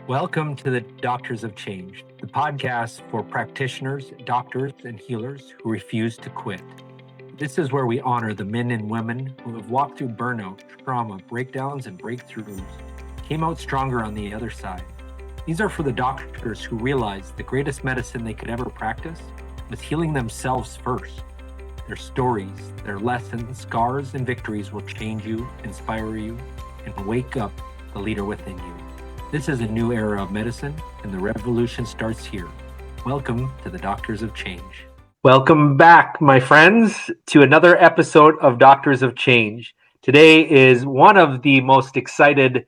Welcome to the Doctors of Change, the podcast for practitioners, doctors, and healers who refuse to quit. This is where we honor the men and women who have walked through burnout, trauma, breakdowns, and breakthroughs, came out stronger on the other side. These are for the doctors who realized the greatest medicine they could ever practice was healing themselves first. Their stories, their lessons, scars, and victories will change you, inspire you, and wake up the leader within you. This is a new era of medicine, and the revolution starts here. Welcome to the Doctors of Change. Welcome back, my friends, to another episode of Doctors of Change. Today is one of the most excited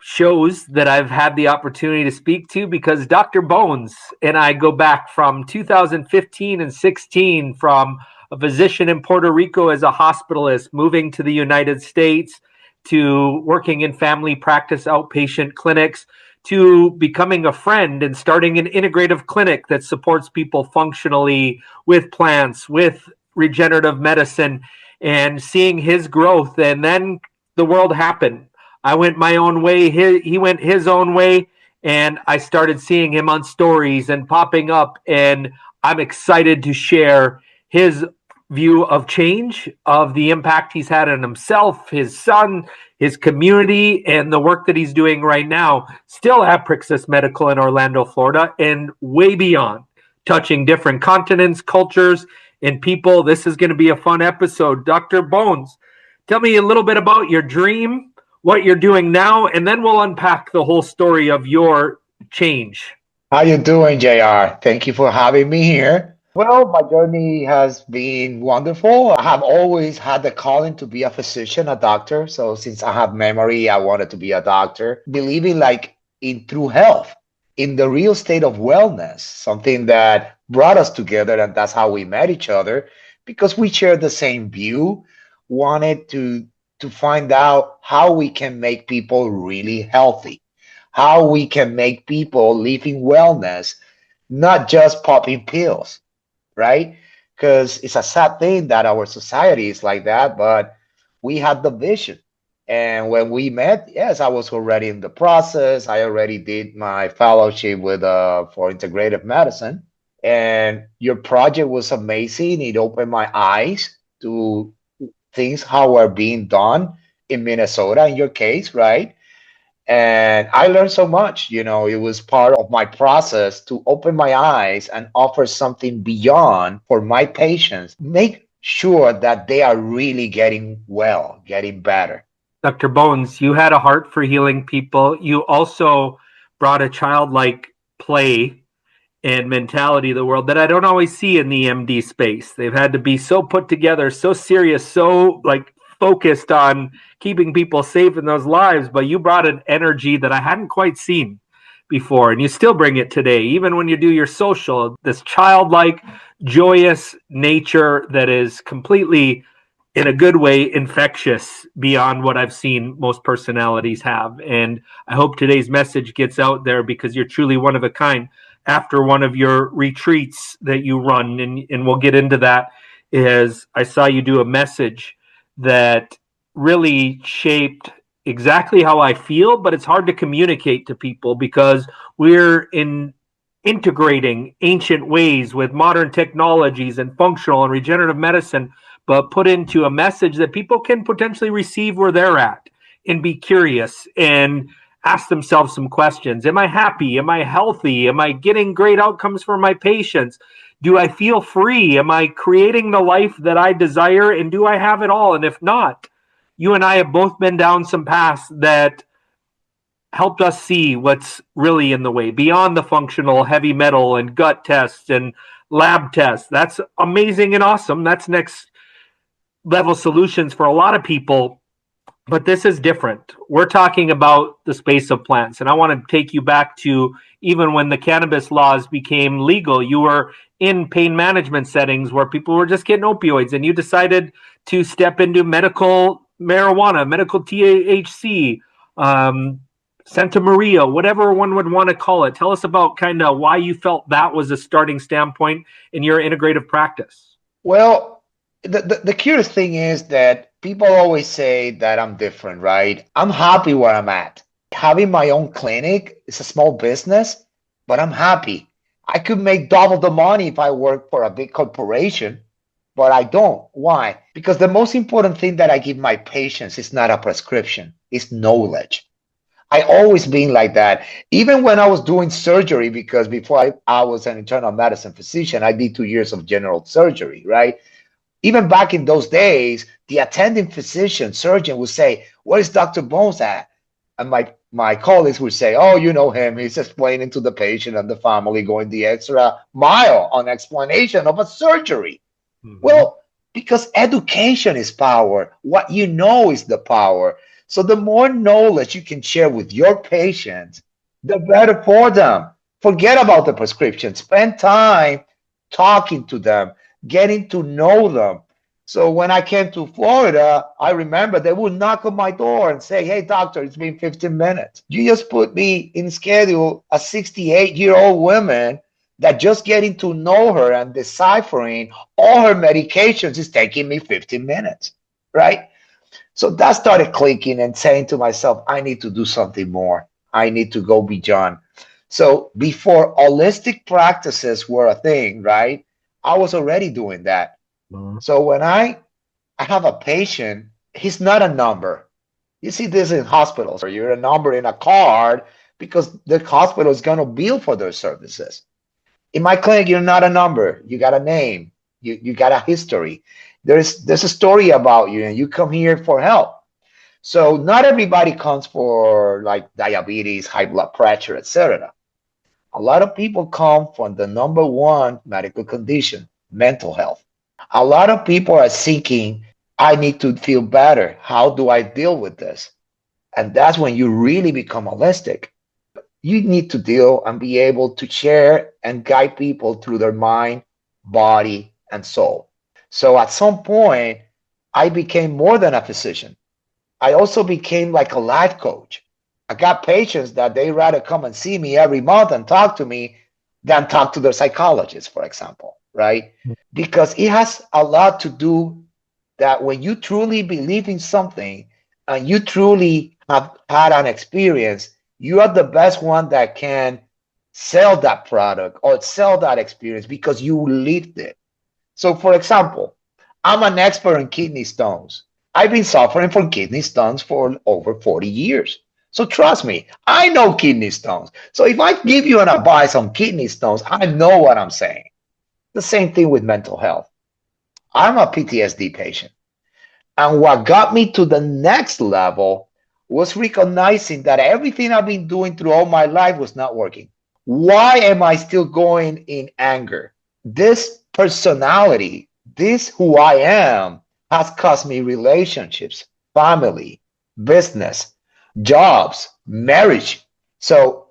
shows that I've had the opportunity to speak to because Dr. Bones and I go back from 2015 and 16 from a physician in Puerto Rico as a hospitalist, moving to the United States, to working in family practice outpatient clinics, to becoming a friend and starting an integrative clinic that supports people functionally with plants, with regenerative medicine, and seeing his growth. And then the world happened. I went my own way. He went his own way. And I started seeing him on stories and popping up. And I'm excited to share his view of change, of the impact he's had on himself, his son, his community, and the work that he's doing right now, still at Prixis Medical in Orlando, Florida, and way beyond, touching different continents, cultures, and people. This is going to be a fun episode. Dr. Bones, tell me a little bit about your dream, what you're doing now, and then we'll unpack the whole story of your change. How you doing, JR? Thank you for having me here. Well, my journey has been wonderful. I have always had the calling to be a physician, a doctor. So since I have memory, I wanted to be a doctor, believing like in true health, in the real state of wellness, something that brought us together, and that's how we met each other because we shared the same view, wanted to find out how we can make people really healthy, how we can make people live in wellness, not just popping pills, right? Because it's a sad thing that our society is like that, but we had the vision. And when we met, yes, I was already in the process. I already did my fellowship with for integrative medicine, and your project was amazing. It opened my eyes to things how are being done in Minnesota, in your case, right? And I learned so much. It was part of my process to open my eyes and offer something beyond for my patients, make sure that they are really getting well, getting better. Dr. Bones, you had a heart for healing people. You also brought a childlike play and mentality to the world that I don't always see in the MD space. They've had to be so put together, so serious, so focused on keeping people safe in those lives, but you brought an energy that I hadn't quite seen before, and you still bring it today, even when you do your social, this childlike, joyous nature that is completely, in a good way, infectious beyond what I've seen most personalities have. And I hope today's message gets out there because you're truly one of a kind. After one of your retreats that you run, and we'll get into that, is I saw you do a message that really shaped exactly how I feel, but it's hard to communicate to people because we're integrating ancient ways with modern technologies and functional and regenerative medicine, but put into a message that people can potentially receive where they're at and be curious and ask themselves some questions. Am I happy? Am I healthy? Am I getting great outcomes for my patients? Do I feel free? Am I creating the life that I desire? And do I have it all? And if not, you and I have both been down some paths that helped us see what's really in the way beyond the functional heavy metal and gut tests and lab tests. That's amazing and awesome. That's next level solutions for a lot of people. But this is different. We're talking about the space of plants. And I want to take you back to even when the cannabis laws became legal. You were in pain management settings where people were just getting opioids, and you decided to step into medical marijuana, medical THC, Santa Maria, whatever one would want to call it. Tell us about kind of why you felt that was a starting standpoint in your integrative practice. Well, the curious thing is that people always say that I'm different, right? I'm happy where I'm at. Having my own clinic is a small business, but I'm happy. I could make double the money if I work for a big corporation, but I don't. Why? Because the most important thing that I give my patients is not a prescription, it's knowledge. I always been like that. Even when I was doing surgery, because before I was an internal medicine physician, I did 2 years of general surgery, right? Even back in those days, the attending physician, surgeon would say, "Where's Dr. Bones at?" And my colleagues would say, "Oh, you know him. He's explaining to the patient and the family, going the extra mile on explanation of a surgery." Mm-hmm. Well, because education is power. What you know is the power. So the more knowledge you can share with your patients, the better for them. Forget about the prescription. Spend time talking to them, getting to know them. So when I came to Florida, I remember they would knock on my door and say, "Hey, doctor, it's been 15 minutes. You just put me in schedule a 68-year-old woman that just getting to know her and deciphering all her medications is taking me 15 minutes," right? So that started clicking and saying to myself, I need to do something more. I need to go beyond. So before holistic practices were a thing, right? I was already doing that. So when I have a patient, he's not a number. You see this in hospitals, or you're a number in a card because the hospital is going to bill for their services. In my clinic, you're not a number. You got a name. You got a history. There's a story about you, and you come here for help. So not everybody comes for like diabetes, high blood pressure, etc. A lot of people come for the number one medical condition, mental health. A lot of people are seeking, I need to feel better. How do I deal with this? And that's when you really become holistic. You need to deal and be able to share and guide people through their mind, body, and soul. So at some point, I became more than a physician. I also became like a life coach. I got patients that they rather come and see me every month and talk to me than talk to their psychologist, for example, right? Because it has a lot to do that when you truly believe in something and you truly have had an experience, you are the best one that can sell that product or sell that experience because you lived it. So, for example, I'm an expert in kidney stones. I've been suffering from kidney stones for over 40 years. So, trust me, I know kidney stones. So, if I give you an advice on kidney stones, I know what I'm saying. The same thing with mental health. I'm a PTSD patient. And what got me to the next level was recognizing that everything I've been doing through all my life was not working. Why am I still going in anger? This personality, this who I am, has cost me relationships, family, business, jobs, marriage. So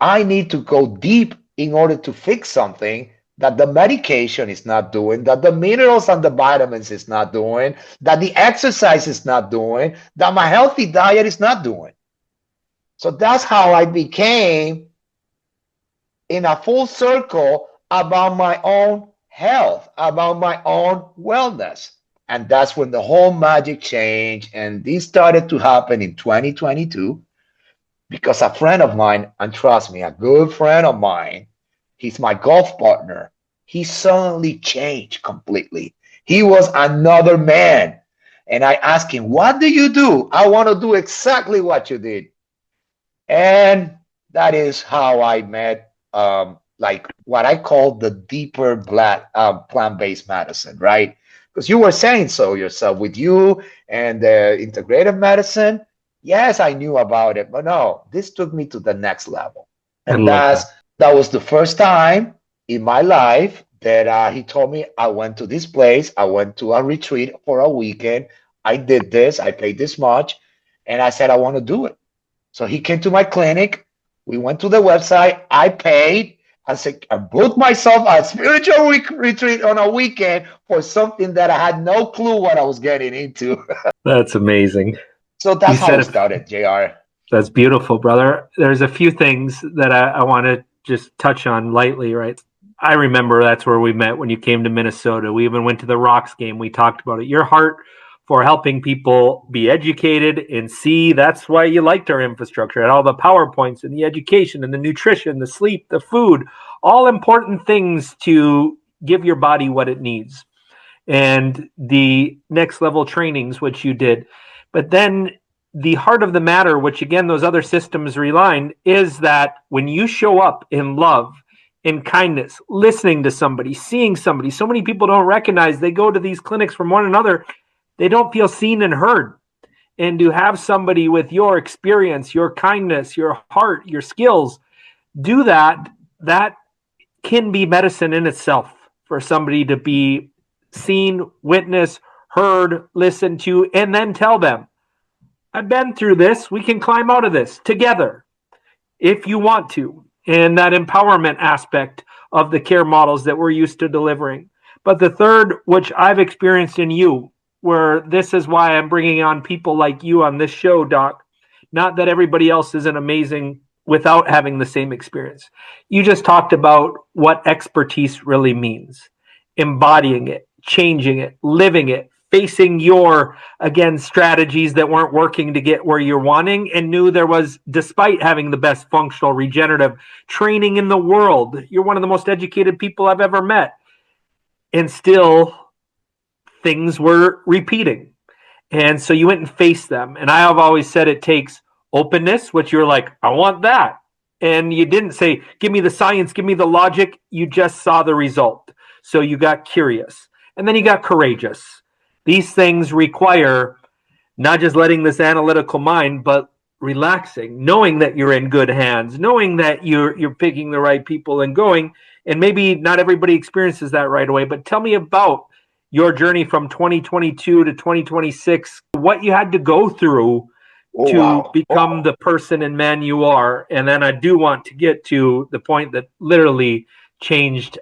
I need to go deep in order to fix something that the medication is not doing, that the minerals and the vitamins is not doing, that the exercise is not doing, that my healthy diet is not doing. So that's how I became in a full circle about my own health, about my own wellness. And that's when the whole magic changed. And this started to happen in 2022 because a friend of mine, and trust me, a good friend of mine, he's my golf partner. He suddenly changed completely. He was another man. And I asked him, "What do you do? I want to do exactly what you did." And that is how I met, like what I call the deeper plant-based medicine, right? Because you were saying so yourself with you and the integrative medicine. Yes, I knew about it, but no, this took me to the next level. I And love that. that was the first time in my life that he told me I went to this place. I went to a retreat for a weekend. I did this. I paid this much, and I said I want to do it. So he came to my clinic. We went to the website. I paid. I said, I booked myself a spiritual retreat on a weekend for something that I had no clue what I was getting into. That's amazing. So You that's how said it it. started, JR. That's beautiful, brother. There's a few things that I want to just touch on lightly, right? I remember that's where we met when you came to Minnesota. We even went to the Rocks game. We talked about it. Your heart for helping people be educated and see. That's why you liked our infrastructure and all the PowerPoints and the education and the nutrition, the sleep, the food, all important things to give your body what it needs. And the next level trainings, which you did. But then the heart of the matter, which again, those other systems rely on, is that when you show up in love, in kindness, listening to somebody, seeing somebody, so many people don't recognize, they go to these clinics from one another, they don't feel seen and heard. And to have somebody with your experience, your kindness, your heart, your skills do that, that can be medicine in itself for somebody to be seen, witnessed, heard, listened to, and then tell them, I've been through this. We can climb out of this together if you want to. And that empowerment aspect of the care models that we're used to delivering. But the third, which I've experienced in you, where this is why I'm bringing on people like you on this show, Doc, not that everybody else isn't amazing without having the same experience. You just talked about what expertise really means, embodying it, changing it, living it, facing your, again, strategies that weren't working to get where you're wanting, and knew there was, despite having the best functional regenerative training in the world, you're one of the most educated people I've ever met, and still things were repeating. And so you went and faced them. And I have always said it takes openness, which you're like, I want that. And you didn't say, give me the science, give me the logic. You just saw the result. So you got curious. And then you got courageous. These things require not just letting this analytical mind, but relaxing, knowing that you're in good hands, knowing that you're picking the right people and going. And maybe not everybody experiences that right away, but tell me about your journey from 2022 to 2026, what you had to go through to become the person and man you are. And then I do want to get to the point that literally changed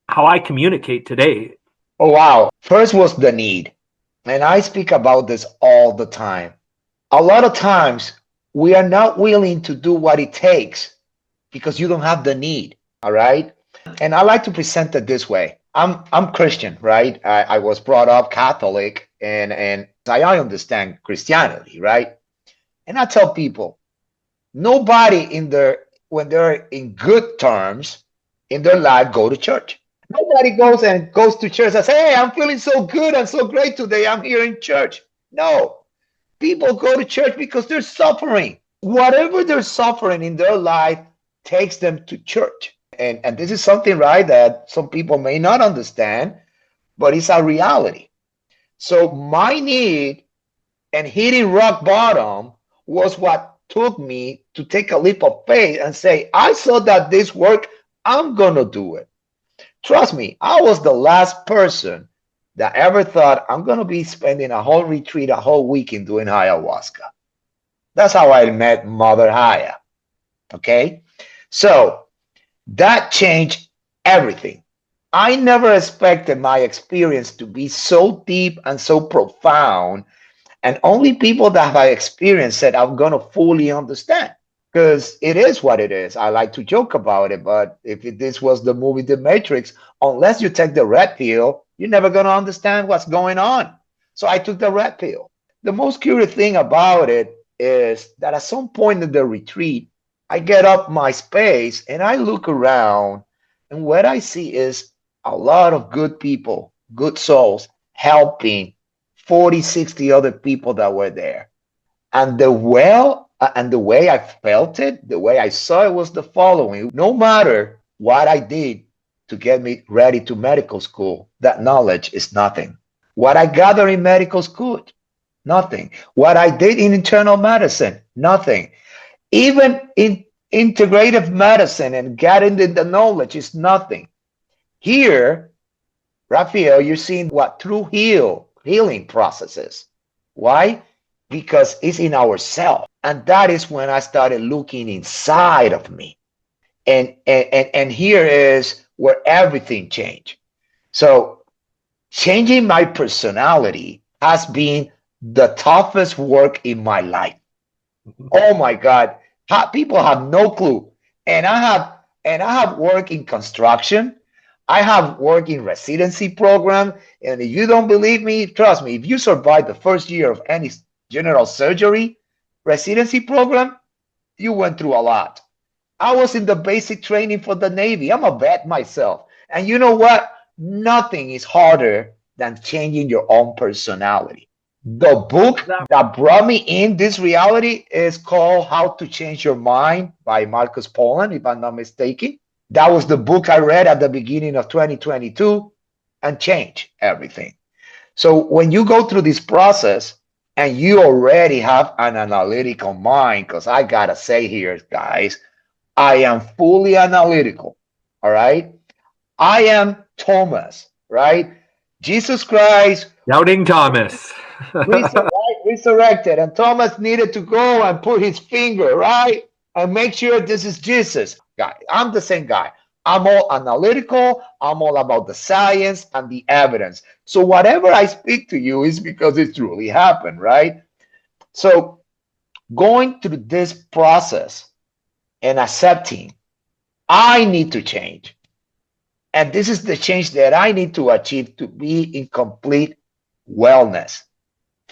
how I communicate today. Oh, wow. First was the need. And I speak about this all the time. A lot of times we are not willing to do what it takes because you don't have the need. All right. And I like to present it this way. I'm Christian, right? I was brought up Catholic and I understand Christianity, right? And I tell people, nobody when they're in good terms in their life go to church. Nobody goes to church and says, hey, I'm feeling so good. I'm so great today. I'm here in church. No, people go to church because they're suffering. Whatever they're suffering in their life takes them to church. And this is something, right, that some people may not understand, but it's a reality. So my need and hitting rock bottom was what took me to take a leap of faith and say, I saw that this worked. I'm going to do it. Trust me, I was the last person that ever thought I'm going to be spending a whole retreat, a whole weekend doing ayahuasca. That's how I met Mother Haya. Okay? So that changed everything. I never expected my experience to be so deep and so profound. And only people that have experienced it are going to fully understand. Because it is what it is. I like to joke about it, but if this was the movie The Matrix, unless you take the red pill, you're never going to understand what's going on. So I took the red pill. The most curious thing about it is that at some point in the retreat, I get up my space and I look around, and what I see is a lot of good people, good souls, helping 40, 60 other people that were there. And the way I felt it, the way I saw it was the following. No matter what I did to get me ready to medical school, that knowledge is nothing. What I gathered in medical school, nothing. What I did in internal medicine, nothing. Even in integrative medicine and getting the knowledge is nothing. Here, Raphael, you're seeing what true healing processes. Why? Because it's in ourselves. And that is when I started looking inside of me. And here is where everything changed. So changing my personality has been the toughest work in my life. Oh my God. People have no clue. And I have worked in construction. I have worked in residency program, and if you don't believe me, trust me, if you survive the first year of any general surgery residency program, you went through a lot. I was in the basic training for the Navy. I'm a vet myself. And you know what? Nothing is harder than changing your own personality. The book That that brought me in this reality is called How to Change Your Mind by Marcus Pollan, if I'm not mistaken. That was the book I read at the beginning of 2022 and changed everything. So when you go through this process and you already have an analytical mind, because I gotta say here, guys, I am fully analytical. All right. I am Thomas, right? Jesus Christ doubting Thomas. resurrected, and Thomas needed to go and put his finger, right? And make sure this is Jesus. Guy, I'm the same guy. I'm all analytical. I'm all about the science and the evidence. So whatever I speak to you is because it truly happened, right? So going through this process and accepting I need to change. And this is the change that I need to achieve to be in complete wellness,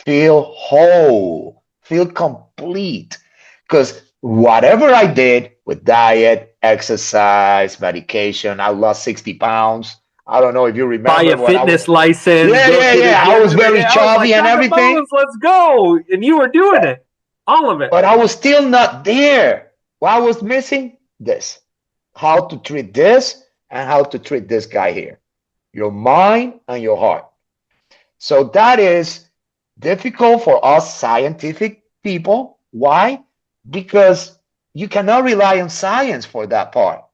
feel whole, feel complete. Because whatever I did with diet, exercise, medication, I lost 60 pounds. I don't know if you Buy remember a what I was. fitness license, Yeah, go yeah, to the yeah. I gym was every very day. I was like, chubby and Dr. everything, Bones, let's go. And you were doing it. All of it. but I was still not there. What I was missing? This. How to treat this and how to treat this guy here. Your mind and your heart. So that is difficult for us scientific people. Why? Because you cannot rely on science for that part.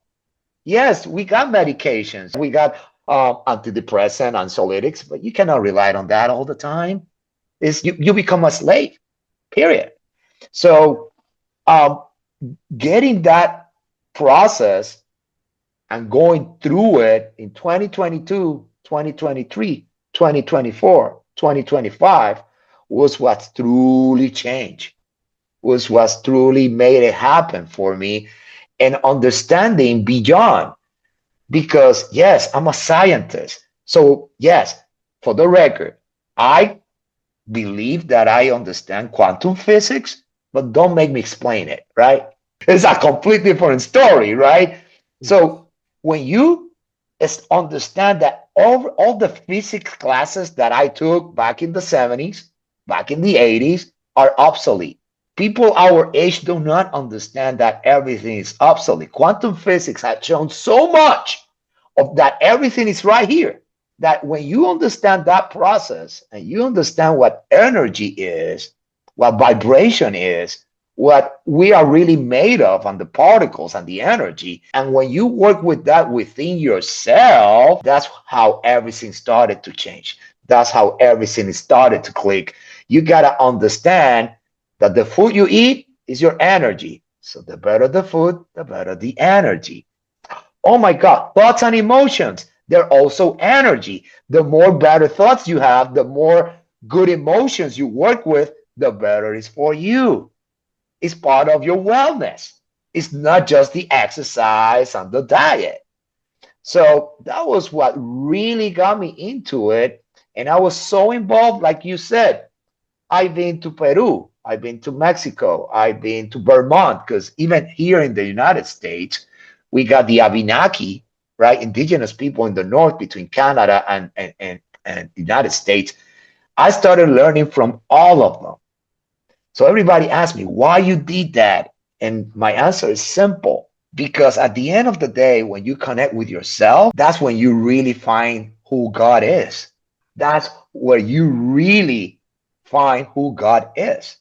Yes, we got medications, we got antidepressant, anxiolytics, but you cannot rely on that all the time. You become a slave, period. So um, getting that process and going through it in 2022, 2023, 2024, 2025 was what truly changed, was what truly made it happen for me and understanding beyond. Because, yes, I'm a scientist. So, yes, for the record, I believe that I understand quantum physics, but don't make me explain it, right? It's a completely different story, right? So when you understand that all the physics classes that I took back in the 70s, back in the 80s, are obsolete. People our age do not understand that everything is obsolete. Quantum physics has shown so much of that everything is right here that when you understand that process and you understand what energy is, what vibration is, what we are really made of, and the particles and the energy, and when you work with that within yourself, that's how everything started to change. That's how everything started to click. You got to understand that the food you eat is your energy. So the better the food, the better the energy. Oh my God, thoughts and emotions, they're also energy. The more better thoughts you have, the more good emotions you work with, the better it's for you. It's part of your wellness. It's not just the exercise and the diet. So that was what really got me into it. And I was so involved, like you said. I've been to Peru, I've been to Mexico, I've been to Vermont, because even here in the United States, we got the Abenaki, right? Indigenous people in the north between Canada and the United States. I started learning from all of them. So everybody asked me why you did that. And my answer is simple. Because at the end of the day, when you connect with yourself, that's when you really find who God is. That's where you really find who God is.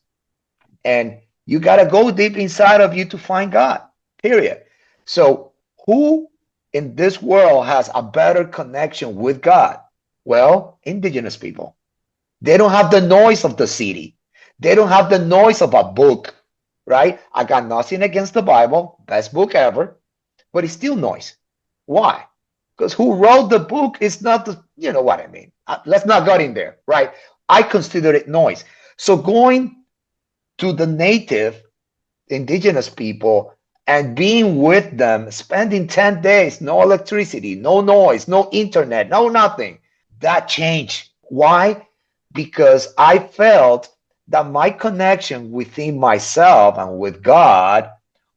And you got to go deep inside of you to find God, period. So, who in this world has a better connection with God? Well, indigenous people. They don't have the noise of the city. They don't have the noise of a book, right? I got nothing against the Bible, best book ever, but it's still noise. Why? Because who wrote the book is not the, you know what I mean. Let's not go in there, right? I consider it noise. So going to the native indigenous people and being with them, spending 10 days, no electricity, no noise, no internet, no nothing. That changed. Why? Because I felt that my connection within myself and with God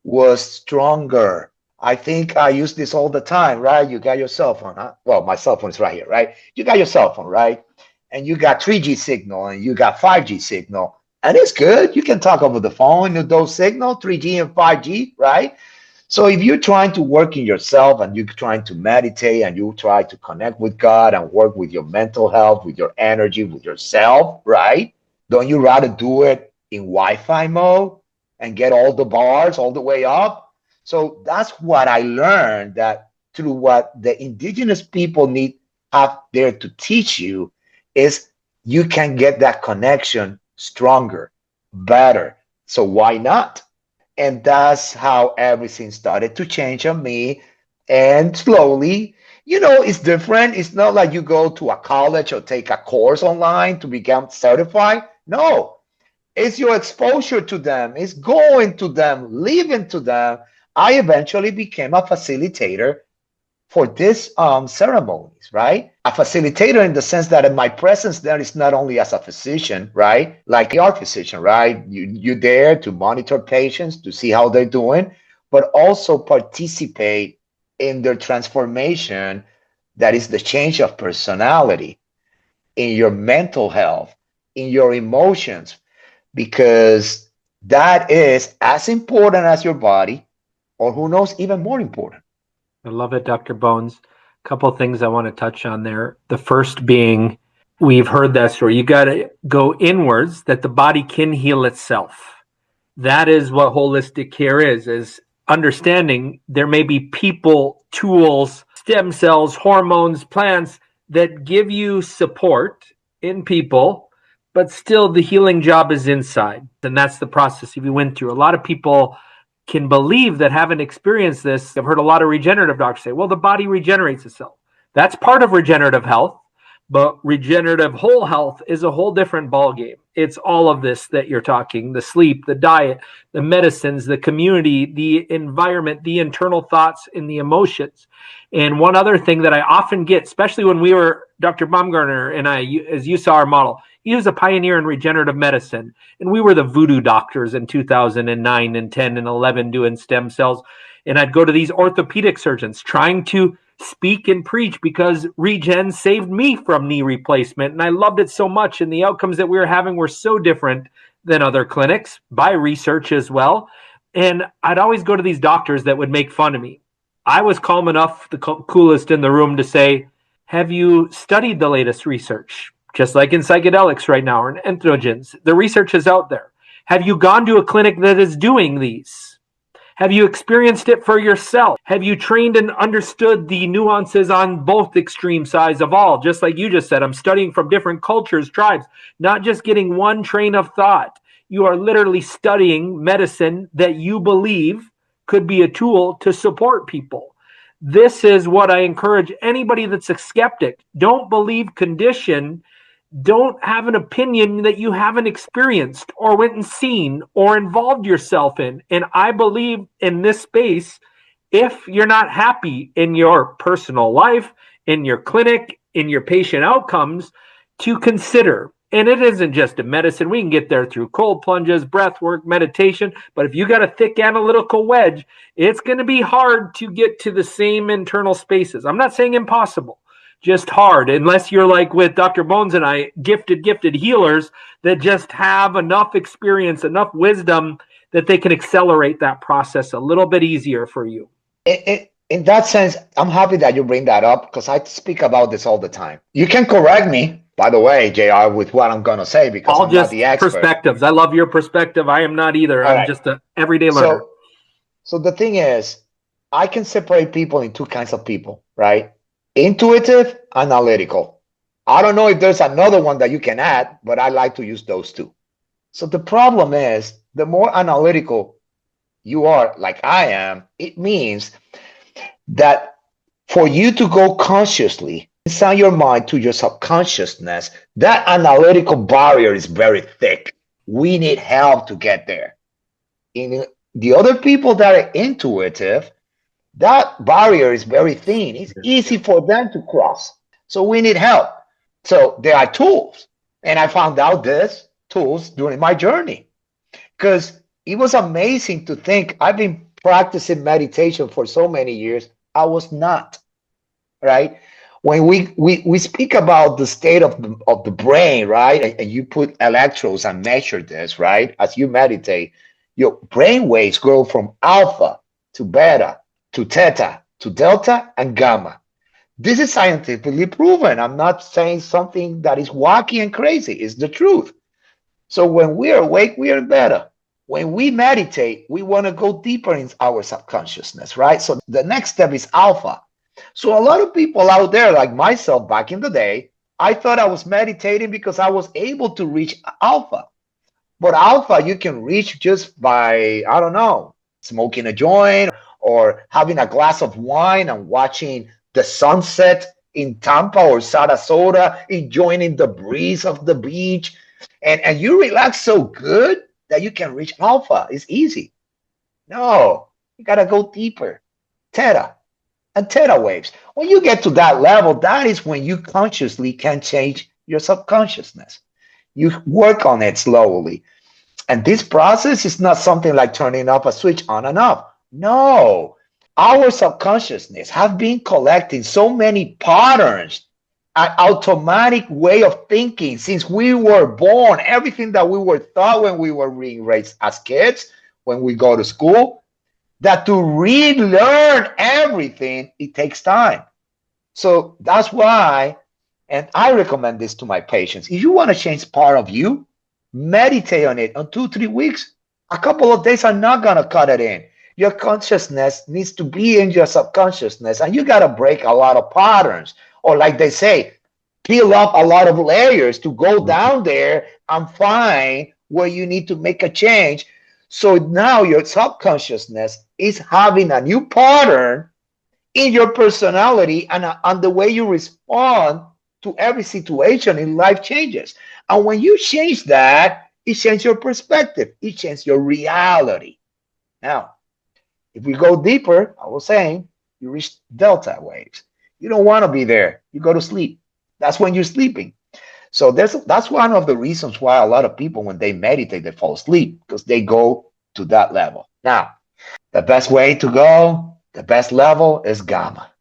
was stronger. I think I use this all the time, right? You got your cell phone, huh? Well, my cell phone is right here, right? You got your cell phone, right? And you got 3G signal and you got 5G signal. And it's good. You can talk over the phone with those signals, 3G and 5G, right? So if you're trying to work in yourself and you're trying to meditate and you try to connect with God and work with your mental health, with your energy, with yourself, right? Don't you rather do it in Wi-Fi mode and get all the bars all the way up? So that's what I learned, that through what the indigenous people need have there to teach you is you can get that connection stronger, better. So why not? And that's how everything started to change on me. And slowly, it's different. It's not like you go to a college or take a course online to become certified. No, it's your exposure to them, it's going to them, living to them. I eventually became a facilitator for these ceremonies, right? A facilitator in the sense that in my presence there is not only as a physician, right? Like your physician, right? You're there to monitor patients, to see how they're doing, but also participate in their transformation. That is the change of personality in your mental health, in your emotions, because that is as important as your body, or who knows, even more important. I love it, Dr. Bones. A couple of things I want to touch on there. The first being, we've heard that story. You got to go inwards, that the body can heal itself. That is what holistic care is understanding there may be people, tools, stem cells, hormones, plants that give you support in people, but still the healing job is inside. And that's the process you went through. A lot of people can believe that haven't experienced this. I've heard a lot of regenerative doctors say, well, the body regenerates itself. That's part of regenerative health, but regenerative whole health is a whole different ballgame. It's all of this that you're talking, the sleep, the diet, the medicines, the community, the environment, the internal thoughts, and the emotions. And one other thing that I often get, especially when we were, Dr. Baumgartner and I, as you saw our model, he was a pioneer in regenerative medicine. And we were the voodoo doctors in 2009 and 10 and 11 doing stem cells. And I'd go to these orthopedic surgeons trying to speak and preach because regen saved me from knee replacement. And I loved it so much. And the outcomes that we were having were so different than other clinics by research as well. And I'd always go to these doctors that would make fun of me. I was calm enough, the coolest in the room, to say, have you studied the latest research? Just like in psychedelics right now, or in entheogens, the research is out there. Have you gone to a clinic that is doing these? Have you experienced it for yourself? Have you trained and understood the nuances on both extreme sides of all? Just like you just said, I'm studying from different cultures, tribes, not just getting one train of thought. You are literally studying medicine that you believe could be a tool to support people. This is what I encourage anybody that's a skeptic. Don't believe condition. Don't have an opinion that you haven't experienced or went and seen or involved yourself in. And I believe in this space, if you're not happy in your personal life, in your clinic, in your patient outcomes, to consider. And it isn't just a medicine. We can get there through cold plunges, breath work, meditation. But if you got a thick analytical wedge, it's going to be hard to get to the same internal spaces. I'm not saying impossible, just hard, unless you're like with Dr. Bones and I, gifted healers that just have enough experience, enough wisdom that they can accelerate that process a little bit easier for you. In that sense, I'm happy that you bring that up because I speak about this all the time. You can correct me, by the way, JR, with what I'm going to say because All I'm just not the expert. Perspectives. I love your perspective. I am not either. All I'm right. just an everyday learner. So the thing is, I can separate people in two kinds of people, right? Intuitive, analytical. I don't know if there's another one that you can add, but I like to use those two. So the problem is, the more analytical you are, like I am, it means that for you to go consciously inside your mind to your subconsciousness, that analytical barrier is very thick. We need help to get there. The other people that are intuitive, that barrier is very thin. It's easy for them to cross. So we need help. So there are tools. And I found out this tools during my journey because it was amazing to think I've been practicing meditation for so many years. I was not, right? When we speak about the state of the brain, right? And you put electrodes and measure this, right? As you meditate, your brain waves grow from alpha to beta to theta to delta and gamma. This is scientifically proven. I'm not saying something that is wacky and crazy. It's the truth. So when we are awake, we are better. When we meditate, we want to go deeper in our subconsciousness, right? So the next step is alpha. So a lot of people out there, like myself back in the day, I thought I was meditating because I was able to reach alpha. But alpha, you can reach just by, I don't know, smoking a joint or having a glass of wine and watching the sunset in Tampa or Sarasota, enjoying the breeze of the beach. And you relax so good that you can reach alpha. It's easy. No, you got to go deeper. Theta and theta waves. When you get to that level, that is when you consciously can change your subconsciousness. You work on it slowly. And this process is not something like turning off a switch on and off. No, our subconsciousness have been collecting so many patterns, an automatic way of thinking since we were born. Everything that we were taught when we were being raised as kids, when we go to school, that to relearn everything, it takes time. So that's why, and I recommend this to my patients. If you want to change part of you, meditate on it on 2, 3 weeks. A couple of days are not gonna cut it in. Your consciousness needs to be in your subconsciousness, and you gotta break a lot of patterns, or like they say, peel off a lot of layers to go down there and find where you need to make a change. So now your subconsciousness is having a new pattern in your personality and the way you respond to every situation in life changes. And when you change that, it changes your perspective, it changes your reality. Now, if we go deeper, I was saying you reach delta waves. You don't want to be there. You go to sleep. That's when you're sleeping. So that's one of the reasons why a lot of people, when they meditate, they fall asleep because they go to that level. Now, the best way to go, the best level is gamma.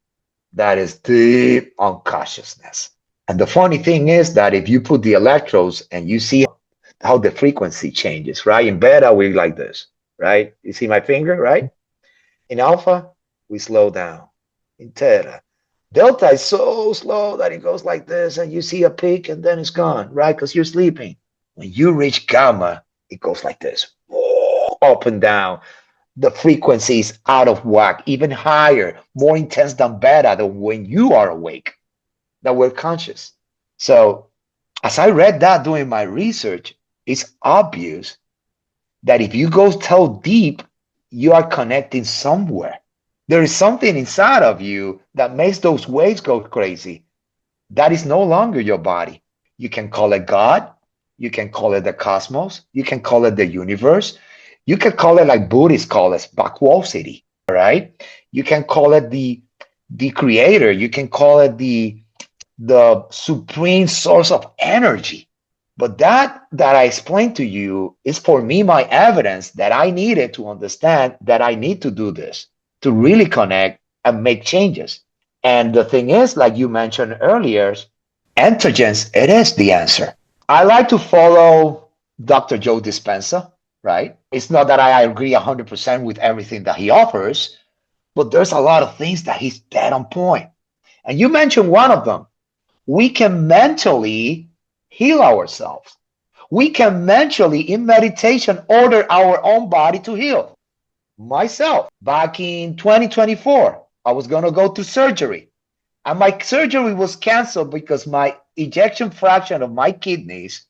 That is deep unconsciousness. And the funny thing is that if you put the electrodes and you see how the frequency changes, right? In beta, we like this, right? You see my finger, right? In alpha, we slow down. In theta, delta is so slow that it goes like this, and you see a peak and then it's gone, right? Because you're sleeping. When you reach gamma, it goes like this, up and down. The frequency is out of whack, even higher, more intense than beta, than when you are awake, that we're conscious. So, as I read that doing my research, it's obvious that if you go so deep, you are connecting somewhere. There is something inside of you that makes those waves go crazy. That is no longer your body. You can call it God. You can call it the cosmos. You can call it the universe. You can call it like Buddhists call it, Bakwosity, right? You can call it the creator. You can call it the supreme source of energy. But that I explained to you is for me my evidence that I needed to understand that I need to do this to really connect and make changes. And the thing is, like you mentioned earlier, entheogens, it is the answer. I like to follow Dr. Joe Dispenza, right? It's not that I agree 100% with everything that he offers, but there's a lot of things that he's dead on point. And you mentioned one of them. We can mentally heal ourselves. We can mentally, in meditation, order our own body to heal. Myself, back in 2024, I was going to go to surgery. And my surgery was canceled because my ejection fraction of my kidneys,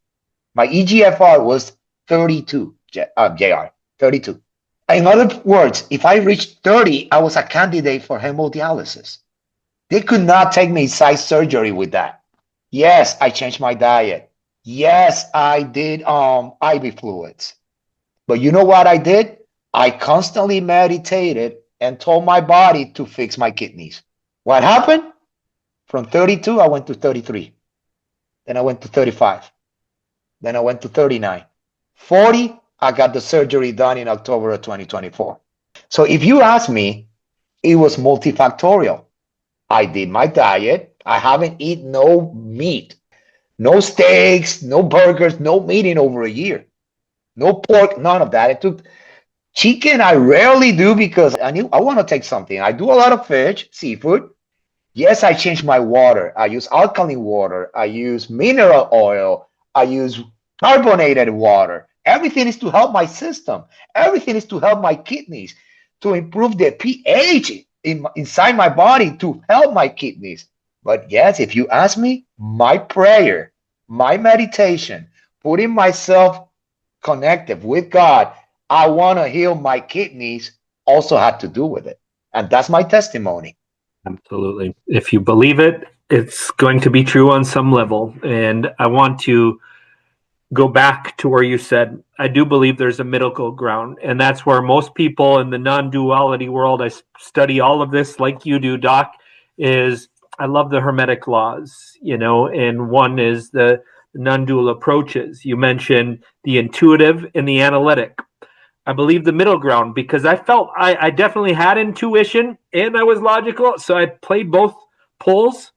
my EGFR was 32, JR, 32. In other words, if I reached 30, I was a candidate for hemodialysis. They could not take me inside surgery with that. Yes, I changed my diet. Yes, I did IV fluids. But you know what I did? I constantly meditated and told my body to fix my kidneys. What happened? From 32, I went to 33. Then I went to 35. Then I went to 39. 40, I got the surgery done in October of 2024. So if you ask me, it was multifactorial. I did my diet. I haven't eaten no meat, no steaks, no burgers, no meat in over a year. No pork, none of that. It took chicken. I rarely do because I want to take something. I do a lot of fish, seafood. Yes, I change my water. I use alkaline water. I use mineral oil. I use carbonated water. Everything is to help my system. Everything is to help my kidneys, to improve the pH inside my body, to help my kidneys. But yes, if you ask me, my prayer, my meditation, putting myself connected with God, I want to heal my kidneys, also had to do with it. And that's my testimony. Absolutely. If you believe it, it's going to be true on some level. And I want to go back to where you said, I do believe there's a middle ground. And that's where most people in the non-duality world, I study all of this like you do, Doc, is I love the Hermetic laws, and one is the non-dual approaches. You mentioned the intuitive and the analytic. I believe the middle ground because I felt I definitely had intuition and I was logical. So I played both poles,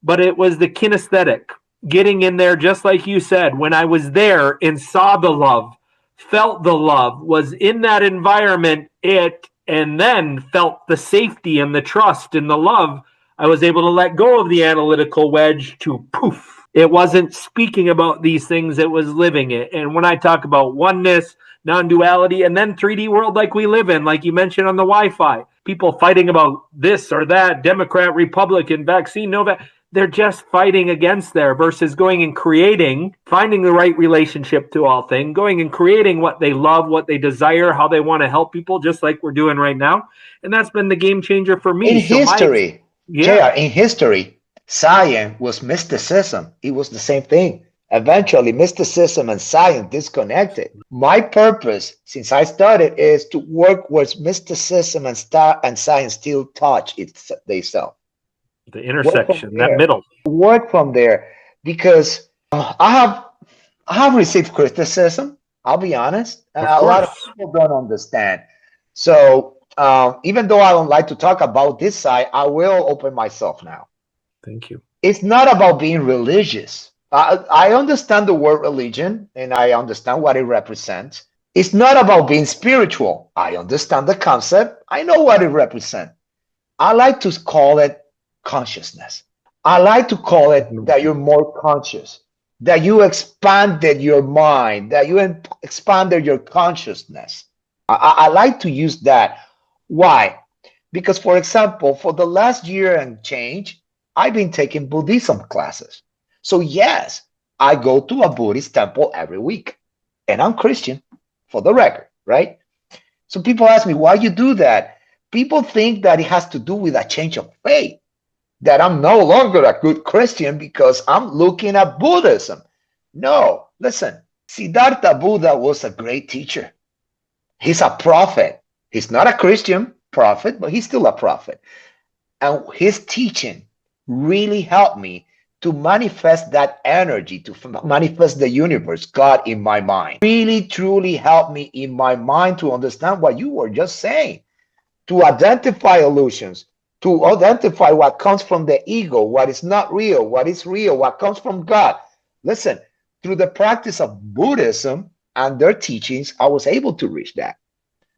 but it was the kinesthetic, getting in there, just like you said, when I was there and saw the love, felt the love, was in that environment, and then felt the safety and the trust and the love. I was able to let go of the analytical wedge to poof. It wasn't speaking about these things, it was living it. And when I talk about oneness, non-duality, and then 3D world like we live in, like you mentioned on the Wi-Fi, people fighting about this or that, Democrat, Republican, vaccine, no vaccine. They're just fighting against there versus going and creating, finding the right relationship to all things, going and creating what they love, what they desire, how they want to help people, just like we're doing right now. And that's been the game changer for me. In history, JR, in history, science was mysticism. It was the same thing. Eventually, mysticism and science disconnected. My purpose, since I started, is to work where mysticism and science still touch themselves. The intersection, that middle. Work from there, because I have received criticism. I'll be honest. A lot of people don't understand. So even though I don't like to talk about this side, I will open myself now. Thank you. It's not about being religious. I understand the word religion and I understand what it represents. It's not about being spiritual. I understand the concept. I know what it represents. I like to call it consciousness. I like to call it that you're more conscious, that you expanded your mind, that you expanded your consciousness. I like to use that. Why? Because, for example, for the last year and change, I've been taking Buddhism classes. So yes, I go to a Buddhist temple every week, and I'm Christian, for the record, right? So people ask me, why you do that? People think that it has to do with a change of faith, that I'm no longer a good Christian because I'm looking at Buddhism. No, listen, Siddhartha Buddha was a great teacher. He's a prophet. He's not a Christian prophet, but he's still a prophet. And his teaching really helped me to manifest that energy, to manifest the universe, God, in my mind. Really, truly helped me in my mind to understand what you were just saying, to identify illusions, to identify what comes from the ego, what is not real, what is real, what comes from God. Listen, through the practice of Buddhism and their teachings, I was able to reach that.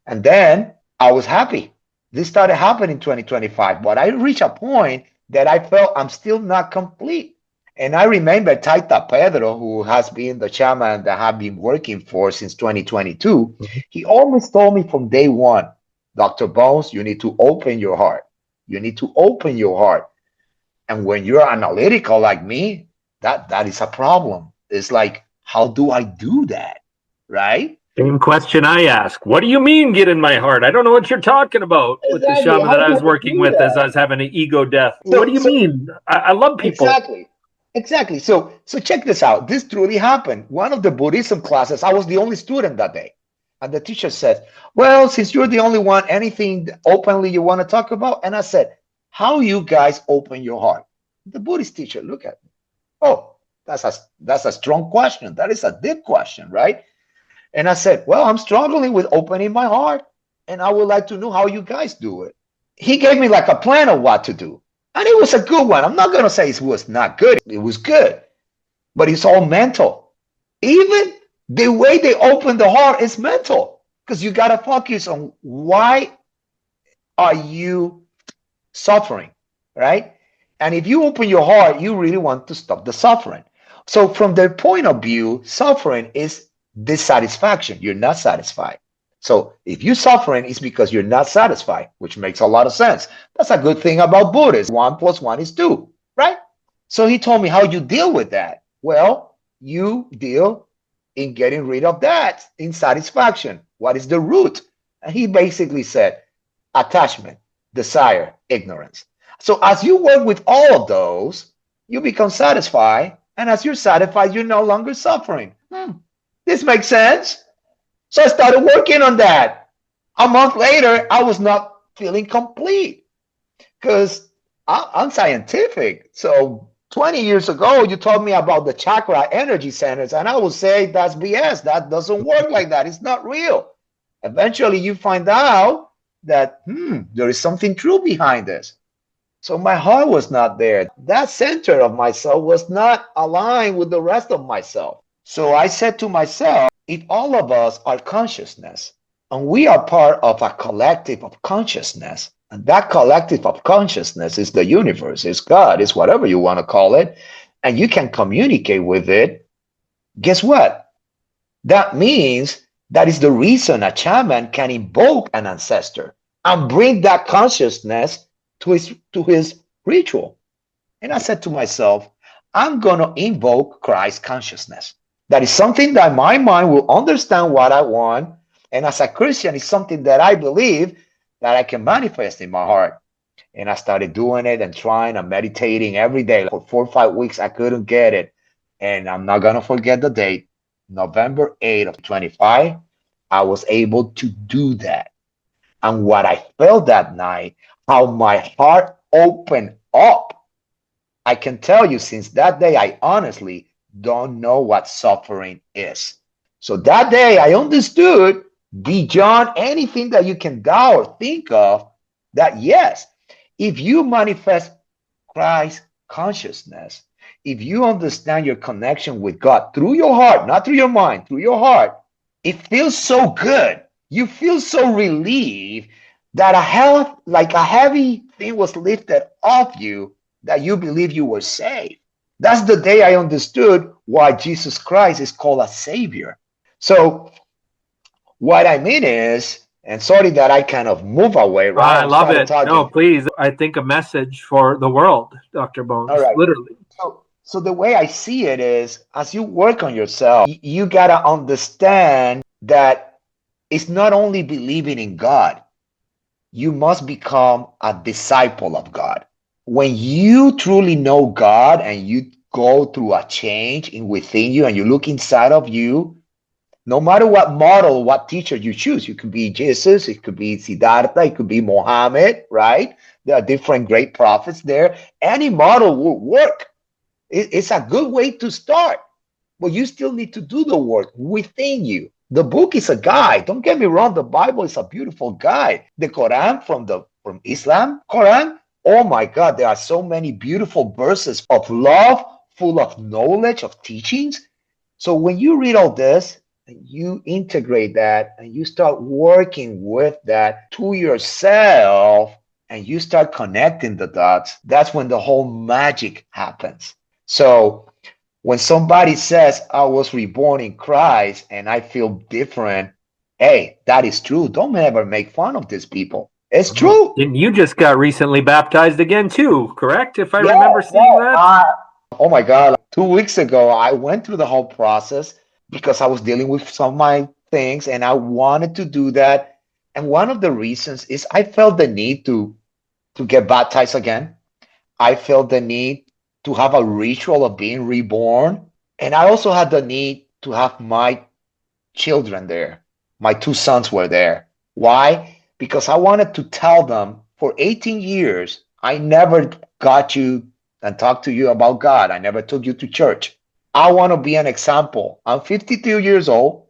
And then I was happy. This started happening in 2025, but I reached a point that I felt I'm still not complete. And I remember Taita Pedro, who has been the shaman that I've been working for since 2022. He always told me from day one, Dr. Bones, you need to open your heart. You need to open your heart. And when you're analytical like me, that is a problem. It's like, how do I do that? Right? Same question I ask. What do you mean get in my heart? I don't know what you're talking about. Exactly. With the shaman that I was working with as I was having an ego death. What do you mean? I love people. Exactly. So check this out. This truly happened. One of the Buddhism classes, I was the only student that day. And the teacher said, well, since you're the only one, anything openly you want to talk about? And I said, how you guys open your heart? The Buddhist teacher looked at me. Oh, that's a strong question. That is a deep question, right? And I said, well, I'm struggling with opening my heart, and I would like to know how you guys do it. He gave me like a plan of what to do. And it was a good one. I'm not going to say it was not good. It was good, but it's all mental. Even the way they open the heart is mental because you got to focus on why are you suffering, right? And if you open your heart, you really want to stop the suffering. So, from their point of view, suffering is dissatisfaction. You're not satisfied. So, if you're suffering, it's because you're not satisfied, which makes a lot of sense. That's a good thing about Buddhists. One plus one is two, right? So, he told me how you deal with that. Well, you deal in getting rid of that insatisfaction. What is the root? And he basically said attachment, desire, ignorance. So as you work with all of those, you become satisfied. And as you're satisfied, you're no longer suffering. This makes sense. So I started working on that. A month later, I was not feeling complete because I'm scientific. So 20 years ago, you told me about the chakra energy centers, and I would say that's BS. That doesn't work like that. It's not real. Eventually, you find out that there is something true behind this. So my heart was not there. That center of myself was not aligned with the rest of myself. So I said to myself, if all of us are consciousness and we are part of a collective of consciousness, and that collective of consciousness is the universe, is God, is whatever you want to call it, and you can communicate with it, guess what? That means that is the reason a shaman can invoke an ancestor and bring that consciousness to his ritual. And I said to myself, I'm going to invoke Christ consciousness. That is something that my mind will understand what I want. And as a Christian, it's something that I believe that I can manifest in my heart. And I started doing it and trying and meditating every day. For 4 or 5 weeks, I couldn't get it. And I'm not going to forget the date, November 8th of 25. I was able to do that. And what I felt that night, how my heart opened up. I can tell you since that day, I honestly don't know what suffering is. So that day, I understood beyond anything that you can doubt or think of that yes, if you manifest Christ consciousness, if you understand your connection with God through your heart, not through your mind, through your heart, it feels so good. You feel so relieved that like a heavy thing was lifted off you that you believe you were saved. That's the day I understood why Jesus Christ is called a savior. So what I mean is, and sorry that I kind of move away, right? I I'm love started it. No, talking. please. I think a message for the world, Dr. All Bones, right. literally. So the way I see it is, as you work on yourself, you gotta understand that it's not only believing in God, you must become a disciple of God. When you truly know God and you go through a change in within you and you look inside of you, no matter what model, what teacher you choose, you could be Jesus, it could be Siddhartha, it could be Mohammed, right? There are different great prophets there. Any model will work. It's a good way to start, but you still need to do the work within you. The book is a guide. Don't get me wrong. The Bible is a beautiful guide. The Quran from Islam, Quran. Oh my God, there are so many beautiful verses of love, full of knowledge, of teachings. So when you read all this, and you integrate that and you start working with that to yourself and you start connecting the dots, that's when the whole magic happens. So when somebody says I was reborn in Christ and I feel different, hey, that is true. Don't ever make fun of these people. It's true. And you just got recently baptized again, too, correct? If I Yeah, remember seeing yeah. that? Oh my God. 2 weeks ago, I went through the whole process because I was dealing with some of my things and I wanted to do that. And one of the reasons is I felt the need to get baptized again. I felt the need to have a ritual of being reborn. And I also had the need to have my children there. My two sons were there. Why? Because I wanted to tell them for 18 years, I never got you and talked to you about God. I never took you to church. I want to be an example. I'm 52 years old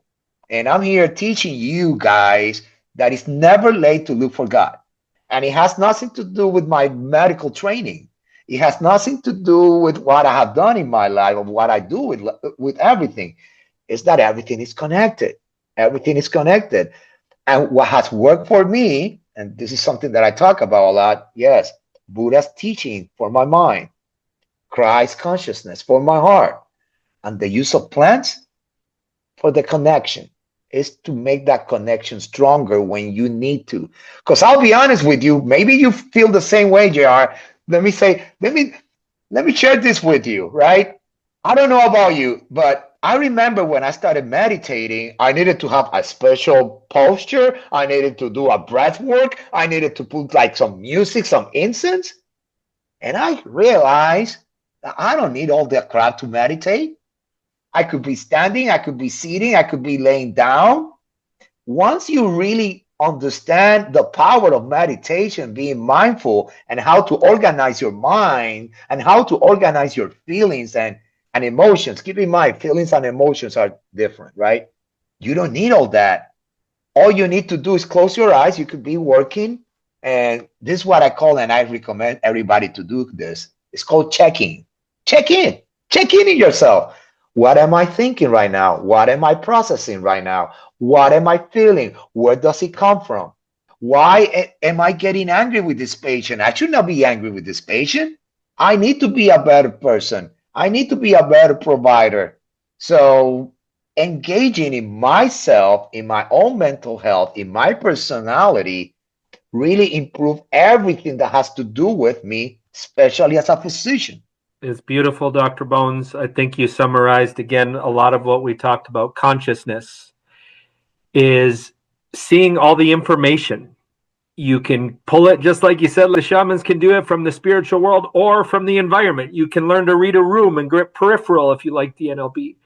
and I'm here teaching you guys that it's never late to look for God. And it has nothing to do with my medical training. It has nothing to do with what I have done in my life or what I do with everything. It's that everything is connected. Everything is connected. And what has worked for me, and this is something that I talk about a lot, yes, Buddha's teaching for my mind, Christ consciousness for my heart, and the use of plants for the connection is to make that connection stronger when you need to. Because I'll be honest with you, maybe you feel the same way, JR. Let me share this with you, right? I don't know about you, but I remember when I started meditating, I needed to have a special posture. I needed to do a breath work. I needed to put like some music, some incense. And I realized that I don't need all that crap to meditate. I could be standing, I could be sitting, I could be laying down. Once you really understand the power of meditation, being mindful, and how to organize your mind and how to organize your feelings and emotions. Keep in mind, feelings and emotions are different, right? You don't need all that. All you need to do is close your eyes. You could be working. And this is what I call, and I recommend everybody to do this. It's called checking. Check in. Check in yourself. What am I thinking right now? What am I processing right now? What am I feeling? Where does it come from? Why am I getting angry with this patient? I should not be angry with this patient. I need to be a better person. I need to be a better provider. So engaging in myself, in my own mental health, in my personality, really improve everything that has to do with me, especially as a physician. It's beautiful, Dr. Bones. I think you summarized again a lot of what we talked about. Consciousness is seeing all the information. You can pull it, just like you said, the shamans can do it from the spiritual world or from the environment. You can learn to read a room and grip peripheral if you like the NLP.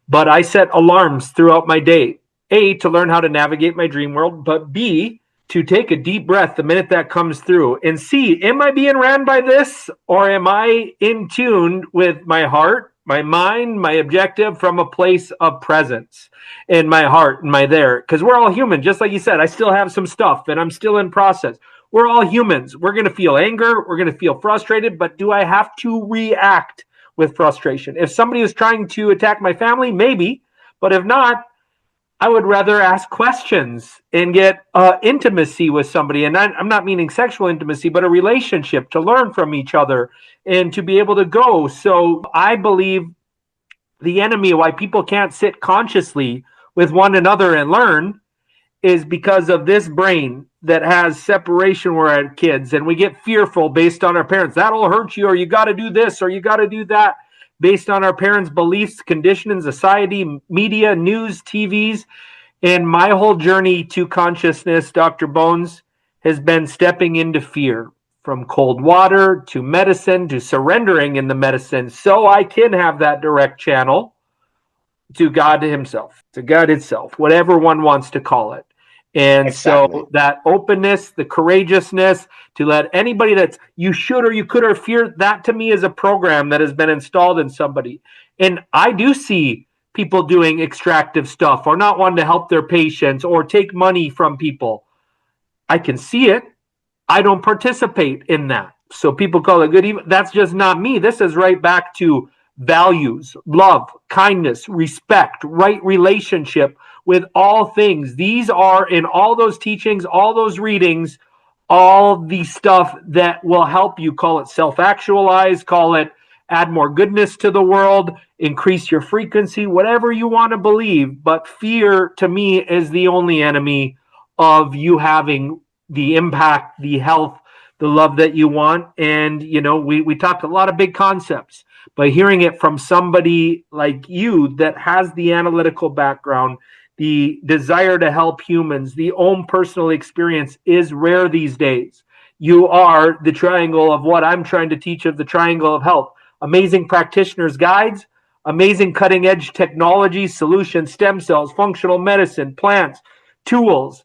But I set alarms throughout my day. A, to learn how to navigate my dream world, but B, to take a deep breath the minute that comes through and see, am I being ran by this, or am I in tune with my heart, my mind, my objective from a place of presence in my heart and my there? Because we're all human. Just like you said, I still have some stuff and I'm still in process. We're all humans. We're going to feel anger. We're going to feel frustrated. But do I have to react with frustration? If somebody is trying to attack my family, maybe. But if not, I would rather ask questions and get intimacy with somebody. And I'm not meaning sexual intimacy, but a relationship to learn from each other and to be able to go. So I believe the enemy, why people can't sit consciously with one another and learn, is because of this brain that has separation when we're kids. And we get fearful based on our parents. That'll hurt you, or you got to do this, or you got to do that, based on our parents' beliefs, conditioning, society, media, news, TVs. And my whole journey to consciousness, Dr. Bones, has been stepping into fear, from cold water to medicine to surrendering in the medicine so I can have that direct channel to God himself, to God itself, whatever one wants to call it. And Exactly. so that openness, the courageousness to let anybody that's you should or you could or fear, that to me is a program that has been installed in somebody. And I do see people doing extractive stuff or not wanting to help their patients or take money from people. I can see it. I don't participate in that. So people call it good evil. That's just not me. This is right back to values, love, kindness, respect, right relationship with all things. These are in all those teachings, all those readings, all the stuff that will help you. Call it self-actualize, call it add more goodness to the world, increase your frequency, whatever you want to believe. But fear, to me, is the only enemy of you having the impact, the health, the love that you want. And, you know, we talked a lot of big concepts, but hearing it from somebody like you that has the analytical background, the desire to help humans, the own personal experience is rare these days. You are the triangle of what I'm trying to teach of the triangle of health. Amazing practitioners' guides, amazing cutting edge technology, solutions, stem cells, functional medicine, plants, tools,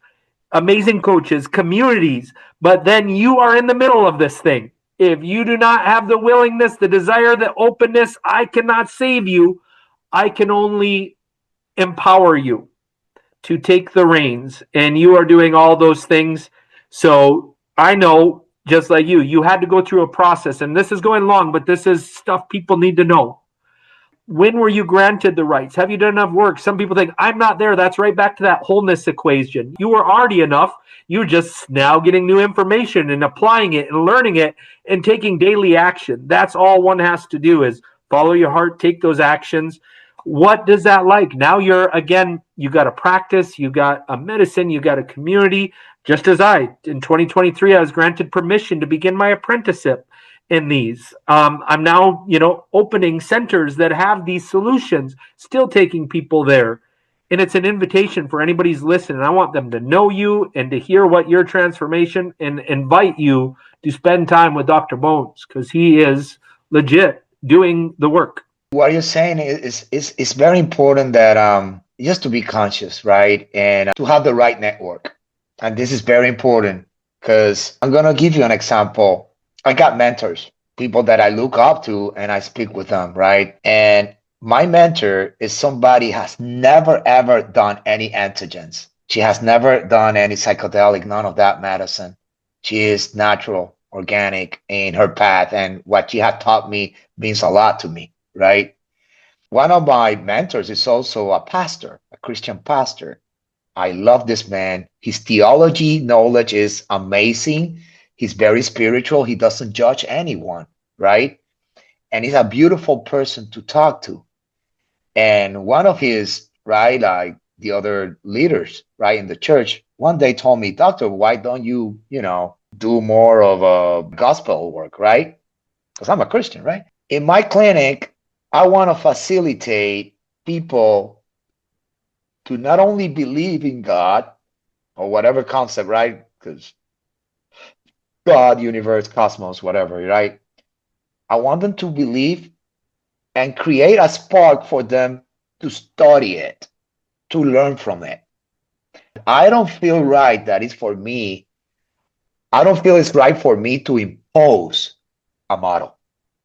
amazing coaches, communities, but then you are in the middle of this thing. If you do not have the willingness, the desire, the openness, I cannot save you. I can only empower you to take the reins, and you are doing all those things. So I know, just like you had to go through a process, and this is going long, but this is stuff people need to know. When were you granted the rights? Have you done enough work? Some people think, I'm not there. That's right back to that wholeness equation. You were already enough. You're just now getting new information and applying it and learning it and taking daily action. That's all one has to do is follow your heart, take those actions. What does that like? Now you're, again, you got a practice, you got a medicine, you got a community. Just as in 2023, I was granted permission to begin my apprenticeship in these. I'm now, opening centers that have these solutions, still taking people there. And it's an invitation for anybody who's listening. I want them to know you and to hear what your transformation, and invite you to spend time with Dr. Bones, because he is legit doing the work. What you're saying is very important that just to be conscious, right? And to have the right network. And this is very important because I'm going to give you an example. I got mentors, people that I look up to and I speak with them, right? And my mentor is somebody has never ever done any antigens. She has never done any psychedelic, none of that medicine. She is natural, organic in her path. And what she had taught me means a lot to me, right? One of my mentors is also a pastor, a Christian pastor. I love this man. His theology knowledge is amazing. He's very spiritual. He doesn't judge anyone, right? And he's a beautiful person to talk to. And one of his, right, like the other leaders, right, in the church, one day told me, Doctor, why don't you, do more of a gospel work, right? Because I'm a Christian, right? In my clinic, I want to facilitate people to not only believe in God or whatever concept, right? Because God, universe, cosmos, whatever, right? I want them to believe and create a spark for them to study it, to learn from it. I don't feel right that it's for me. I don't feel it's right for me to impose a model.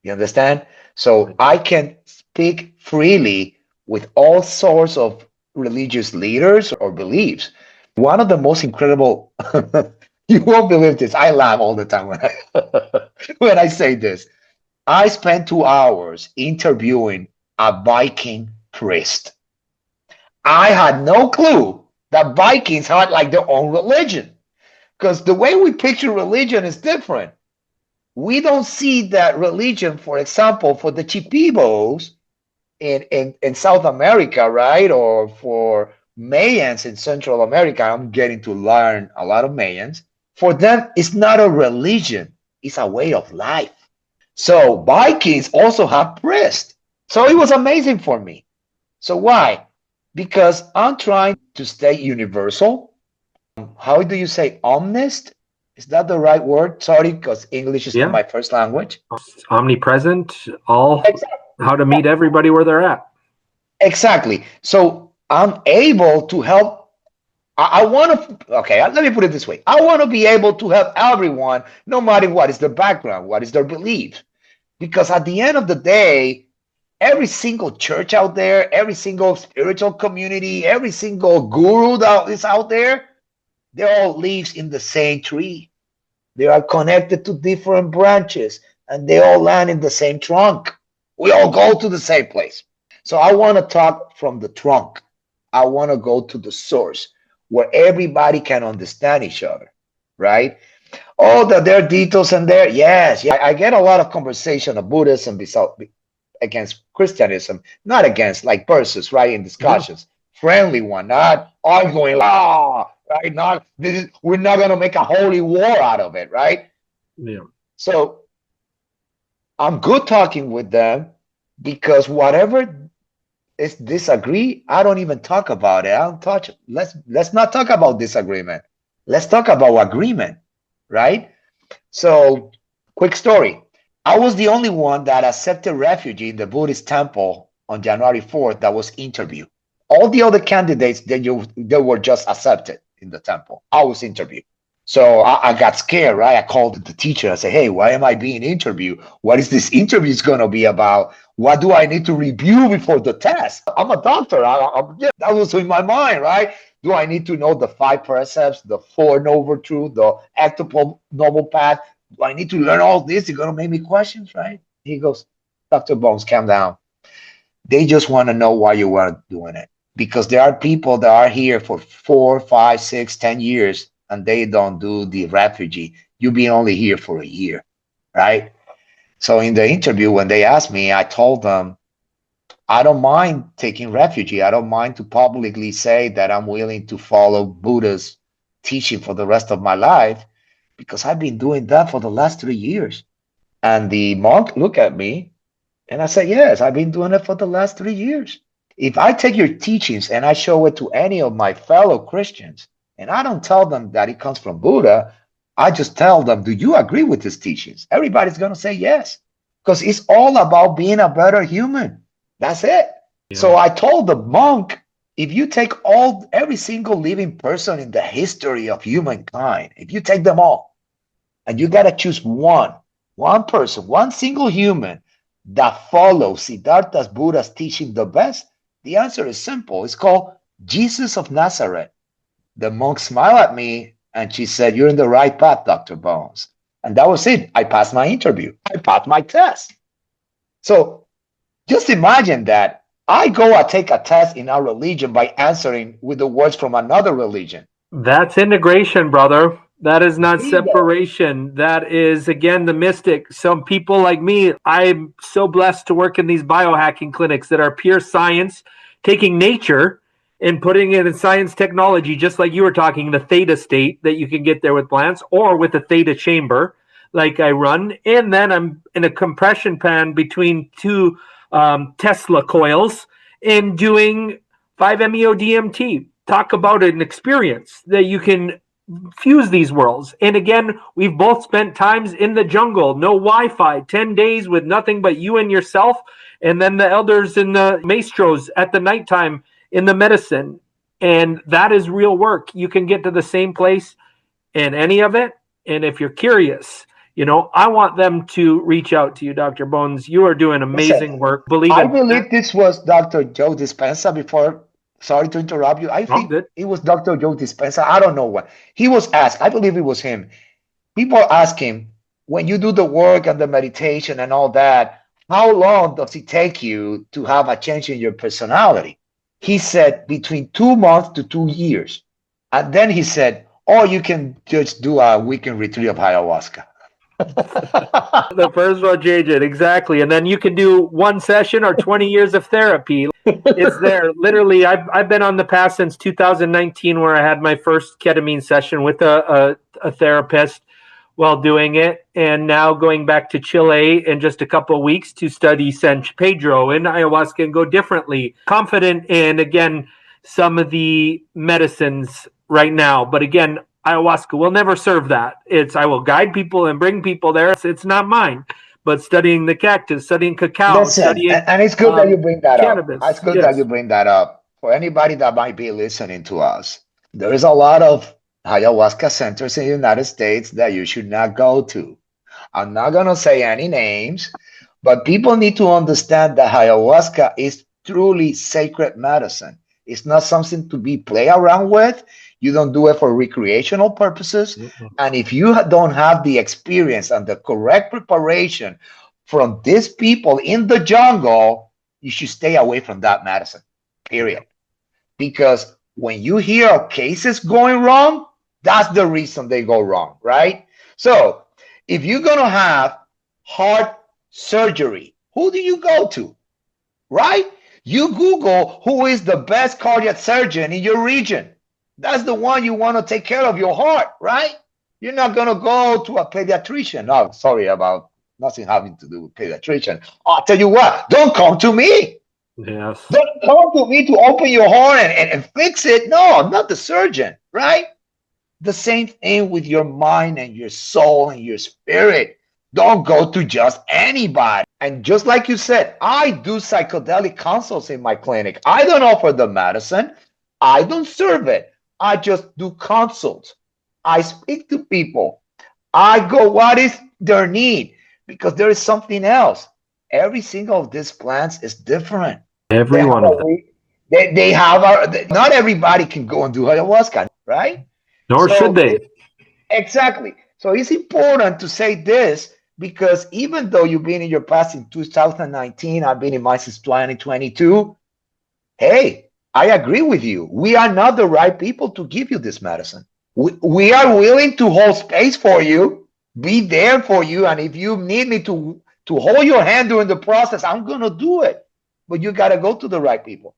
You understand? So I can speak freely with all sorts of religious leaders or beliefs. One of the most incredible, you won't believe this. I laugh all the time when I say this. I spent 2 hours interviewing a Viking priest. I had no clue that Vikings had like their own religion, because the way we picture religion is different. We don't see that religion, for example, for the Chipibos in South America, right? Or for Mayans in Central America. I'm getting to learn a lot of Mayans. For them, it's not a religion, it's a way of life. So Vikings also have priests. So it was amazing for me. So why? Because I'm trying to stay universal. How do you say omnist? Is that the right word? Sorry, because English is not my first language. Omnipresent, all exactly. How to meet everybody where they're at. Exactly. So I'm able to help. I want to, okay, let me put it this way. I want to be able to help everyone, no matter what is their background, what is their belief. Because at the end of the day, every single church out there, every single spiritual community, every single guru that is out there, they all leaves in the same tree. They are connected to different branches and they all land in the same trunk. We all go to the same place. So I want to talk from the trunk. I want to go to the source where everybody can understand each other, right? Oh, that there are details in there. Yes, yeah. I get a lot of conversation of Buddhism against Christianism, not against, like versus, right, in discussions. Yeah. Friendly one, not arguing, right? Not this is, we're not going to make a holy war out of it, right? Yeah. So I'm good talking with them because whatever is disagree, I don't even talk about it. I don't touch it. Let's not talk about disagreement. Let's talk about agreement, right? So, quick story. I was the only one that accepted refugee in the Buddhist temple on January 4th that was interviewed. All the other candidates they were just accepted in the temple. I was interviewed. So I got scared, right? I called the teacher. I said, "Hey, why am I being interviewed? What is this interview is going to be about? What do I need to review before the test? I'm a doctor. Yeah, that was in my mind, right? Do I need to know the five precepts, the four noble truth, the octuple noble path? Do I need to learn all this? You're going to make me questions, right?" He goes, "Dr. Bones, calm down. They just want to know why you are doing it. Because there are people that are here for 4, 5, 6, 10 years and they don't do the refugee. You be only here for a year, right?" So in the interview, when they asked me, I told them, I don't mind taking refugee. I don't mind to publicly say that I'm willing to follow Buddha's teaching for the rest of my life because I've been doing that for the last 3 years. And the monk looked at me and I said, yes, I've been doing it for the last 3 years. If I take your teachings and I show it to any of my fellow Christians, and I don't tell them that it comes from Buddha, I just tell them, do you agree with these teachings? Everybody's going to say yes, because it's all about being a better human. That's it. Yeah. So I told the monk, if you take every single living person in the history of humankind, if you take them all, and you got to choose one person, one single human that follows Siddhartha Buddha's teaching the best, the answer is simple. It's called Jesus of Nazareth. The monk smiled at me and she said, "You're in the right path, Dr. Bones." And that was it. I passed my interview. I passed my test. So just imagine that I go and take a test in our religion by answering with the words from another religion. That's integration, brother. That is not Bingo. separation. That is, again, the mystic. Some people like me, I'm so blessed to work in these biohacking clinics that are pure science, taking nature and putting it in science technology, just like you were talking, the theta state that you can get there with plants or with a theta chamber, like I run. And then I'm in a compression pan between two Tesla coils and doing 5-MeO DMT. Talk about an experience that you can fuse these worlds. And again, we've both spent times in the jungle, no Wi-Fi, 10 days with nothing but you and yourself, and then the elders and the maestros at the nighttime in the medicine. And that is real work. You can get to the same place in any of it. And if you're curious, I want them to reach out to you, Dr. Bones. You are doing Listen, amazing work. Believe I in that. believe this was Dr. Joe Dispenza before. Sorry to interrupt you. I Oh, think good. it was Dr. Joe Dispenza. I don't know what. He was asked. I believe it was him. People ask him, when you do the work and the meditation and all that, how long does it take you to have a change in your personality? He said between 2 months to 2 years. And then he said, or you can just do a weekend retreat of ayahuasca. The first one change it, exactly. And then you can do one session or 20 years of therapy. It's there. Literally, I've been on the path since 2019 where I had my first ketamine session with a therapist while doing it. And now going back to Chile in just a couple of weeks to study San Pedro and ayahuasca and go differently. Confident in, again, some of the medicines right now. But again, ayahuasca will never serve that. I will guide people and bring people there. It's not mine. But studying the cactus, studying cacao, Listen, studying and it's good that you bring that up. It's cannabis. good that you Yes. bring that up. For anybody that might be listening to us, there is a lot of ayahuasca centers in the United States that you should not go to. I'm not going to say any names, but people need to understand that ayahuasca is truly sacred medicine. It's not something to be play around with. You don't do it for recreational purposes. Mm-mm. And if you don't have the experience and the correct preparation from these people in the jungle, you should stay away from that medicine, period. Because when you hear of cases going wrong, that's the reason they go wrong, right? So if you're going to have heart surgery, who do you go to, right? You Google who is the best cardiac surgeon in your region. That's the one you want to take care of your heart, right? You're not going to go to a pediatrician. No, sorry about nothing having to do with pediatrician. I'll tell you what, don't come to me. Yes. Don't come to me to open your heart and fix it. No, I'm not the surgeon, right? The same thing with your mind and your soul and your spirit. Don't go to just anybody. And just like you said, I do psychedelic consults in my clinic. I don't offer the medicine. I don't serve it. I just do consults. I speak to people. I go, what is their need? Because there is something else. Every single of these plants is different. They Every have one of them. they have not everybody can go and do ayahuasca, right? Nor should So they. exactly. So it's important to say this because even though you've been in your past in 2019, I've been in mine since 2022. Hey, I agree with you. We are not the right people to give you this medicine. We are willing to hold space for you, be there for you, and if you need me to hold your hand during the process, I'm gonna do it. But you gotta go to the right people.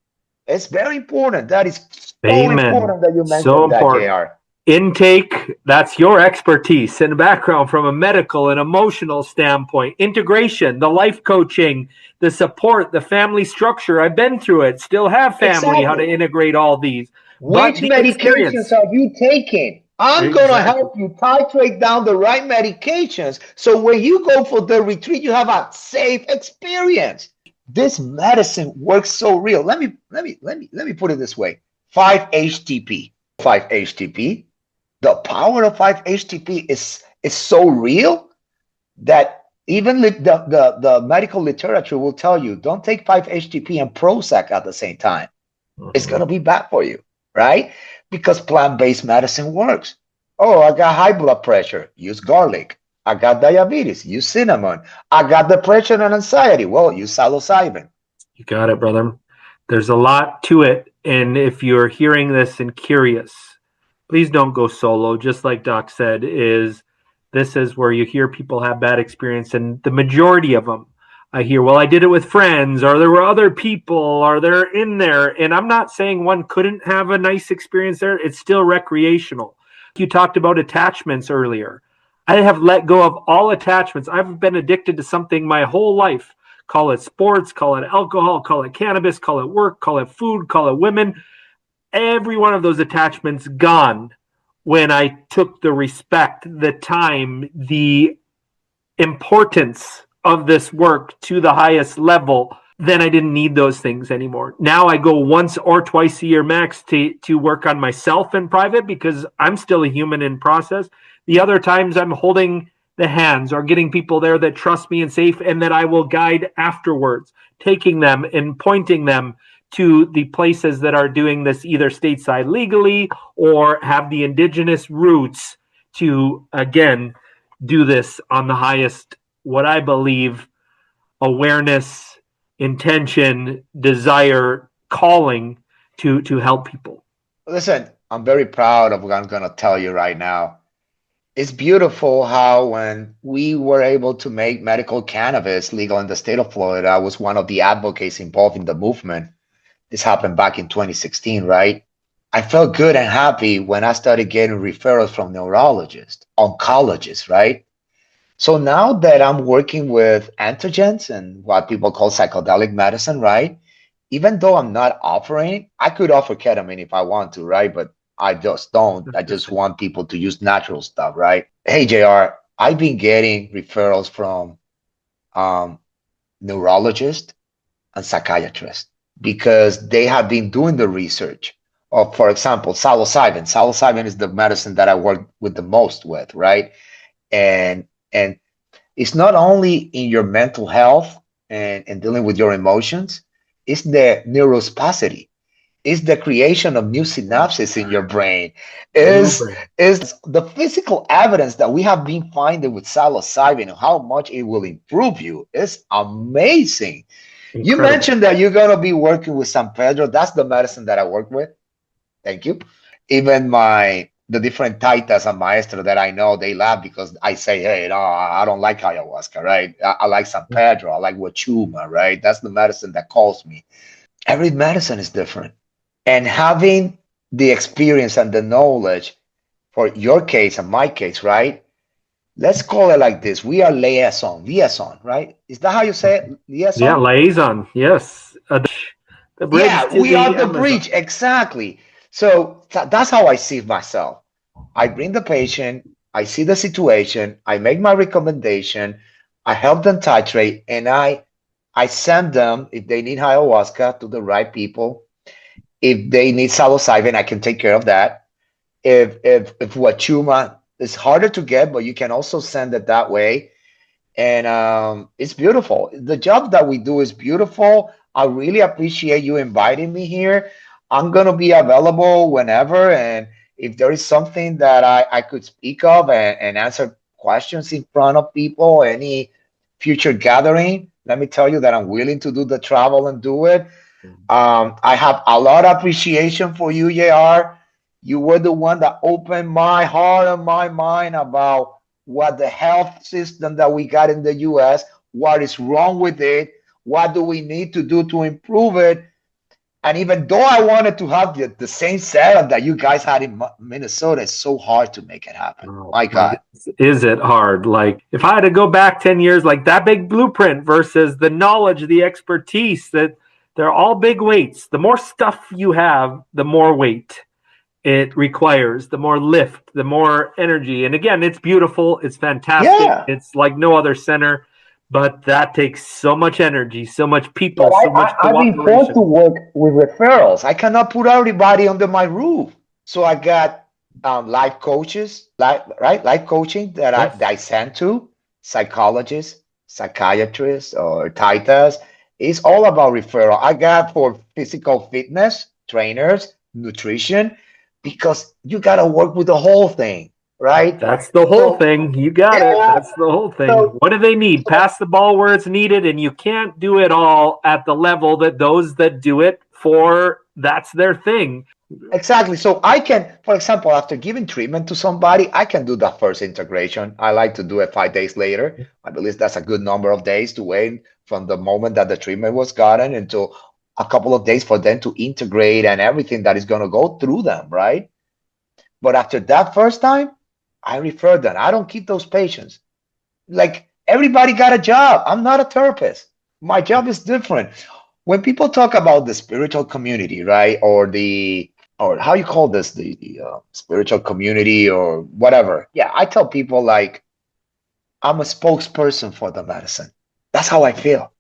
It's very important. That is so Amen. important that you So mentioned that, important. JR. Intake, that's your expertise and background from a medical and emotional standpoint. Integration, the life coaching, the support, the family structure. I've been through it, still have family, how to Exactly. integrate all these. But Which the medications experience. are you taking? I'm going to Exactly. help you titrate down the right medications so when you go for the retreat, you have a safe experience. This medicine works so real. Let me put it this way. 5-HTP. 5-HTP. The power of 5-HTP is so real that even the medical literature will tell you don't take 5-HTP and Prozac at the same time. It's going Mhm. to be bad for you, right? Because plant-based medicine works. Oh, I got high blood pressure. Use garlic. I got diabetes. Use cinnamon. I got depression and anxiety. Well, use psilocybin. You got it, brother. There's a lot to it. And if you're hearing this and curious, please don't go solo. Just like Doc said, is this is where you hear people have bad experience, and the majority of them, I hear, well, I did it with friends, or there were other people, or they're in there. And I'm not saying one couldn't have a nice experience there. It's still recreational. You talked about attachments earlier. I have let go of all attachments. I've been addicted to something my whole life. Call it sports, call it alcohol, call it cannabis, call it work, call it food, call it women. Every one of those attachments gone when I took the respect, the time, the importance of this work to the highest level. Then I didn't need those things anymore. Now I go once or twice a year max to work on myself in private because I'm still a human in process. The other times I'm holding the hands or getting people there that trust me and safe and that I will guide afterwards, taking them and pointing them to the places that are doing this either stateside legally or have the indigenous roots to, again, do this on the highest, what I believe, awareness, intention, desire, calling to help people. Listen, I'm very proud of what I'm going to tell you right now. It's beautiful how when we were able to make medical cannabis legal in the state of Florida, I was one of the advocates involved in the movement. This happened back in 2016, right? I felt good and happy when I started getting referrals from neurologists, oncologists, right? So now that I'm working with antigens and what people call psychedelic medicine, right? Even though I'm not offering, I could offer ketamine if I want to, right? But I just don't. I just want people to use natural stuff, right? Hey, JR, I've been getting referrals from um, neurologists and psychiatrists because they have been doing the research of, for example, psilocybin. Psilocybin is the medicine that I work with the most with, right? And it's not only in your mental health and dealing with your emotions, it's the neurospacity. It's the creation of new synapses in your brain. New Is brain. is the physical evidence that we have been finding with psilocybin and how much it will improve you is amazing. You Incredible. mentioned that you're gonna be working with San Pedro. That's the medicine that I work with. Thank you. Even the different taitas and maestro that I know, they laugh because I say, hey, no, I don't like ayahuasca, right? I like San Pedro, I like Wachuma, right? That's the medicine that calls me. Every medicine is different. And having the experience and the knowledge for your case and my case, right? Let's call it like this. We are liaison, right? Is that how you say it? Yeah, Liaison? liaison. Yes. The bridge Yeah, to we are the the Amazon. bridge. Exactly. So that's how I see myself. I bring the patient, I see the situation, I make my recommendation, I help them titrate, and I send them if they need ayahuasca to the right people. If they need psilocybin, I can take care of that. If Wachuma is harder to get, but you can also send it that way, and it's beautiful. The job that we do is beautiful. I really appreciate you inviting me here. I'm gonna be available whenever, and if there is something that I could speak of and answer questions in front of people, any future gathering, let me tell you that I'm willing to do the travel and do it. I have a lot of appreciation for you, JR. You were the one that opened my heart and my mind about what the health system that we got in the US, what is wrong with it, what do we need to do to improve it. And even though I wanted to have the same setup that you guys had in Minnesota, it's so hard to make it happen. Oh My my God. goodness, is it hard? Like if I had to go back 10 years, like that big blueprint versus the knowledge, the expertise, that they're all big weights. The more stuff you have, the more weight it requires, the more lift, the more energy. And again, it's beautiful, it's fantastic, Yeah. it's like no other center, but that takes so much energy, so much But people, so much I've been forced to cooperation. work with referrals. I cannot put everybody under my roof. So I got life coaches, right? Life coaching that Yes, I send to psychologists, psychiatrists, or titans. It's all about referral. I got for physical fitness, trainers, nutrition, because you got to work with the whole thing, right? that's the whole So, thing. You got it. yeah. That's the whole thing. So, What do they need? so Pass the ball where it's needed, and you can't do it all at the level that those that do it for, that's their thing. exactly. So I can, for example, after giving treatment to somebody, I can do the first integration. I like to do it 5 days later. I believe that's a good number of days to wait from the moment that the treatment was gotten until a couple of days for them to integrate and everything that is going to go through them, right? But after that first time, I refer them. I don't keep those patients. Like everybody got a job. I'm not a therapist. My job is different. When people talk about the spiritual community, right, or how you call this, the spiritual community or whatever, yeah, I tell people like I'm a spokesperson for the medicine. That's how I feel.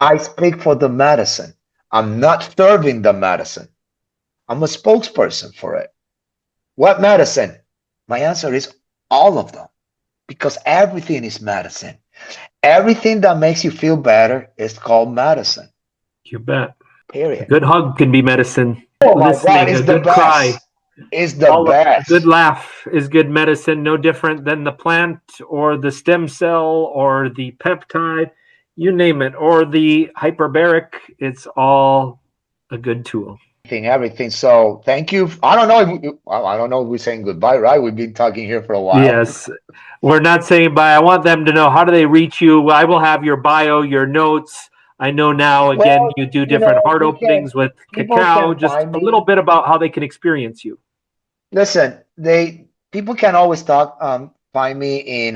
I speak for the medicine. I'm not serving the medicine. I'm a spokesperson for it. What medicine? My answer is all of them because everything is medicine. Everything that makes you feel better is called medicine. You bet. A Period. good hug can be medicine. Oh my God, Listening, a it's the good cry, best. It's the all a good best. laugh is good medicine, no different than the plant or the stem cell or the peptide, you name it, or the hyperbaric. It's all a good tool. Everything. So thank you. I don't know if I don't know if we're saying goodbye, right? We've been talking here for a while. Yes. We're not saying bye. I want them to know, how do they reach you? I will have your bio, your notes. I know now, again, Well, you do you different know, heart openings with people cacao. can Just find a little me. bit about how they can experience you. Listen, they people can always talk find me in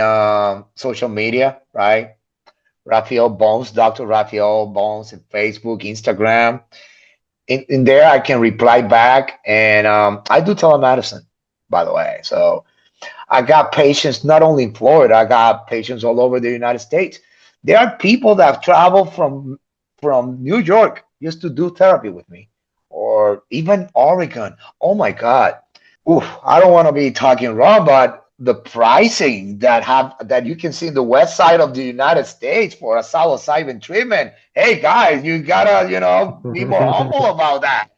social media, right? Raphael Bones, Dr. Raphael Bones in Facebook, Instagram. In there I can reply back and I do telemedicine, by the way. So I got patients not only in Florida, I got patients all over the United States. There are people that have traveled from New York just to do therapy with me, or even Oregon. Oh my God. Oof, I don't want to be talking wrong, but the pricing that you can see in the west side of the United States for a psilocybin treatment. Hey guys, you gotta, be more humble about that.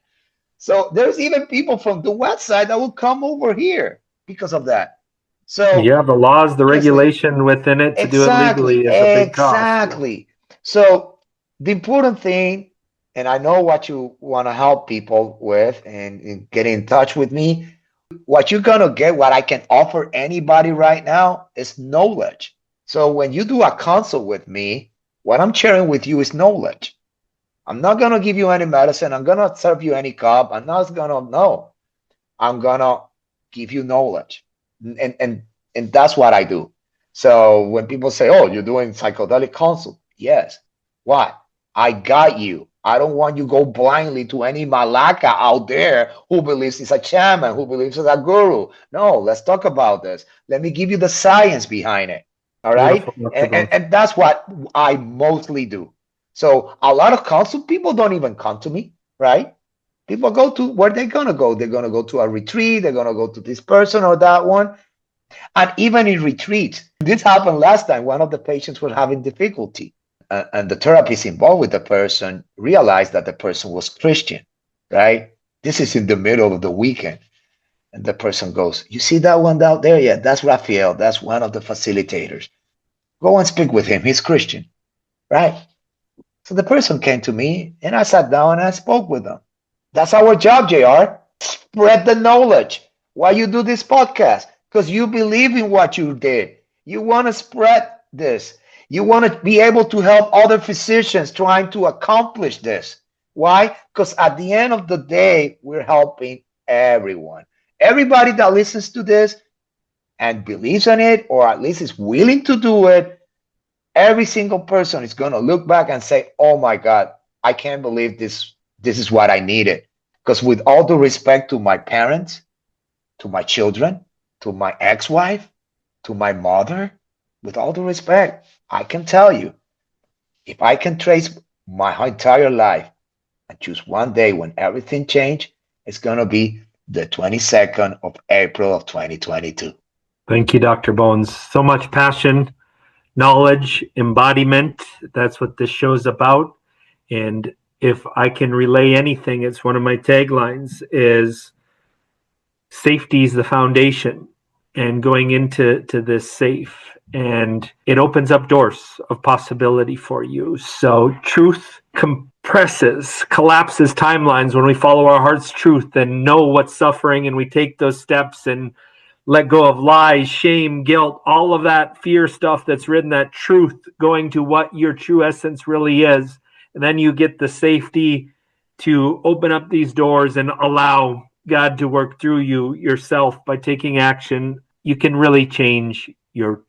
So there's even people from the west side that will come over here because of that. So Yeah, the laws, the honestly, regulation within it to do it exactly, legally is a big cost. Yeah. exactly. So the important thing, and I know what you want to help people with and get in touch with me, what you're gonna get, what I can offer anybody right now is knowledge. So when you do a consult with me, what I'm sharing with you is knowledge. I'm not gonna give you any medicine. I'm gonna serve you any cup. I'm not gonna no. I'm gonna give you knowledge, and that's what I do. So when people say, "Oh, you're doing psychedelic consult," yes. Why? I got you. I don't want you go blindly to any malaka out there who believes he's a shaman, who believes he's a guru. No, let's talk about this. Let me give you the science behind it. All right. Beautiful, Dr. And Bones. that's what I mostly do. So a lot of consult people don't even come to me, right? People go to where they're gonna go. They're gonna go to a retreat, they're gonna go to this person or that one. And even in retreats, this happened last time. One of the patients was having difficulty, and the therapist involved with the person realized that the person was Christian, right? This is in the middle of the weekend. And the person goes, "You see that one out there? Yeah, that's Raphael. That's one of the facilitators. Go and speak with him. He's Christian, right?" So the person came to me and I sat down and I spoke with them. That's our job, JR. Spread the knowledge. Why you do this podcast? Because you believe in what you did. You want to spread this. You want to be able to help other physicians trying to accomplish this. Why? Because at the end of the day, we're helping everyone. Everybody that listens to this and believes in it, or at least is willing to do it, every single person is going to look back and say, "Oh my God, I can't believe this is what I needed." Because with all due respect to my parents, to my children, to my ex-wife, to my mother, with all due respect, I can tell you, if I can trace my entire life and choose one day when everything changed, it's going to be the 22nd of April of 2022. Thank you, Dr. Bones. So much passion, knowledge, embodiment. That's what this show's about. And if I can relay anything, it's one of my taglines is safety is the foundation, and going into this safe, and it opens up doors of possibility for you. So truth collapses timelines when we follow our heart's truth and know what's suffering, and we take those steps and let go of lies, shame, guilt, all of that fear stuff that's written, that truth going to what your true essence really is. And then you get the safety to open up these doors and allow God to work through you yourself by taking action. You can really change your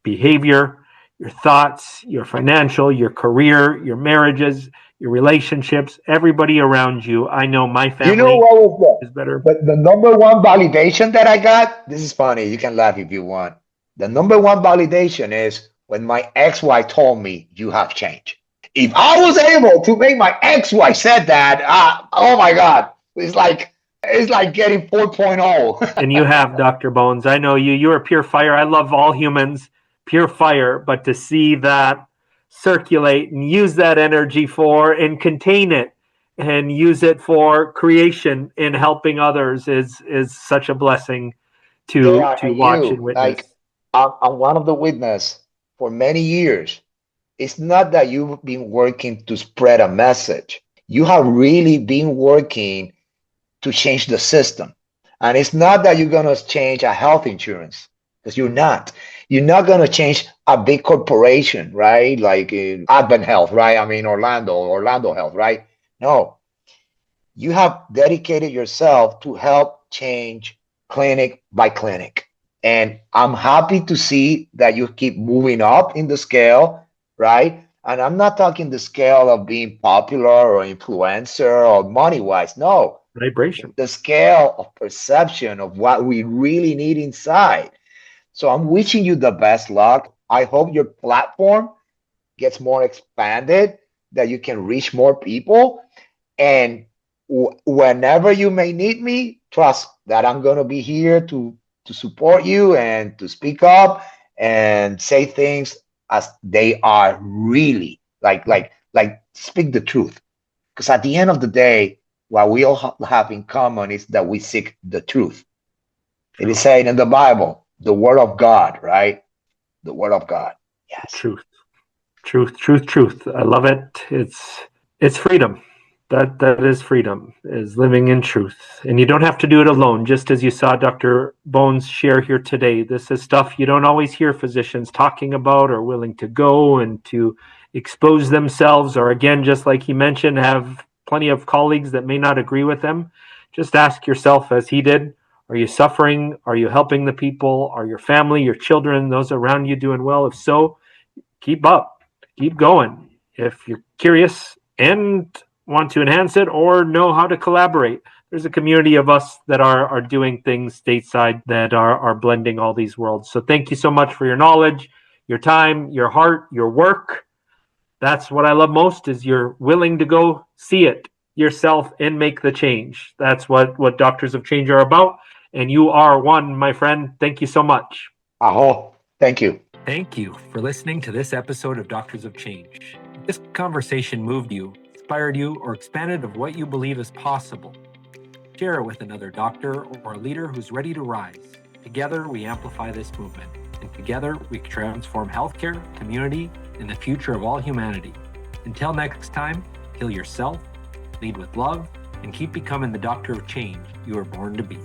behavior, your thoughts, your financial, your career, your marriages, your relationships, everybody around you. I know my You know family what was is better. the number one validation that I got? This is funny. You can laugh if you want. The number one validation is when my ex-wife told me, "You have changed." If I was able to make my ex-wife said that, oh my God, it's like getting 4.0. And you have, Dr. Bones. I know you. You're pure fire. I love all humans, pure fire. But to see that circulate and use that energy for and contain it and use it for creation and helping others is such a blessing JR, to and watch and you, witness. like, I'm one of the witness for many years. It's not that you've been working to spread a message. You have really been working to change the system. And it's not that you're going to change a health insurance, because you're not. You're not going to change a big corporation, right? Like Advent Health, right? I mean, Orlando Health, right? No, you have dedicated yourself to help change clinic by clinic. And I'm happy to see that you keep moving up in the scale, right? And I'm not talking the scale of being popular or influencer or money wise. No, Vibration. the scale of perception of what we really need inside. So I'm wishing you the best luck. I hope your platform gets more expanded, that you can reach more people. And whenever you may need me, trust that I'm going to be here to support you and to speak up and say things as they are really, like speak the truth. Because at the end of the day, what we all have in common is that we seek the truth. It is saying in the Bible, the word of God, right? The word of God. Yes. Truth. Truth. I love it. It's freedom. That is freedom, is living in truth. And you don't have to do it alone, just as you saw Dr. Bones share here today. This is stuff you don't always hear physicians talking about or willing to go and to expose themselves, or again, just like he mentioned, have plenty of colleagues that may not agree with them. Just ask yourself, as he did, are you suffering? Are you helping the people? Are your family, your children, those around you doing well? If so, keep up, keep going. If you're curious and want to enhance it or know how to collaborate. There's a community of us that are doing things stateside that are blending all these worlds. So thank you so much for your knowledge, your time, your heart, your work. That's what I love most is you're willing to go see it yourself and make the change. That's what Doctors of Change are about. And you are one, my friend. Thank you so much. Aho. Thank you. Thank you for listening to this episode of Doctors of Change. If this conversation moved you, inspired you, or expanded of what you believe is possible, share it with another doctor or a leader who's ready to rise. Together, we amplify this movement, and together, we transform healthcare, community, and the future of all humanity. Until next time, heal yourself, lead with love, and keep becoming the doctor of change you were born to be.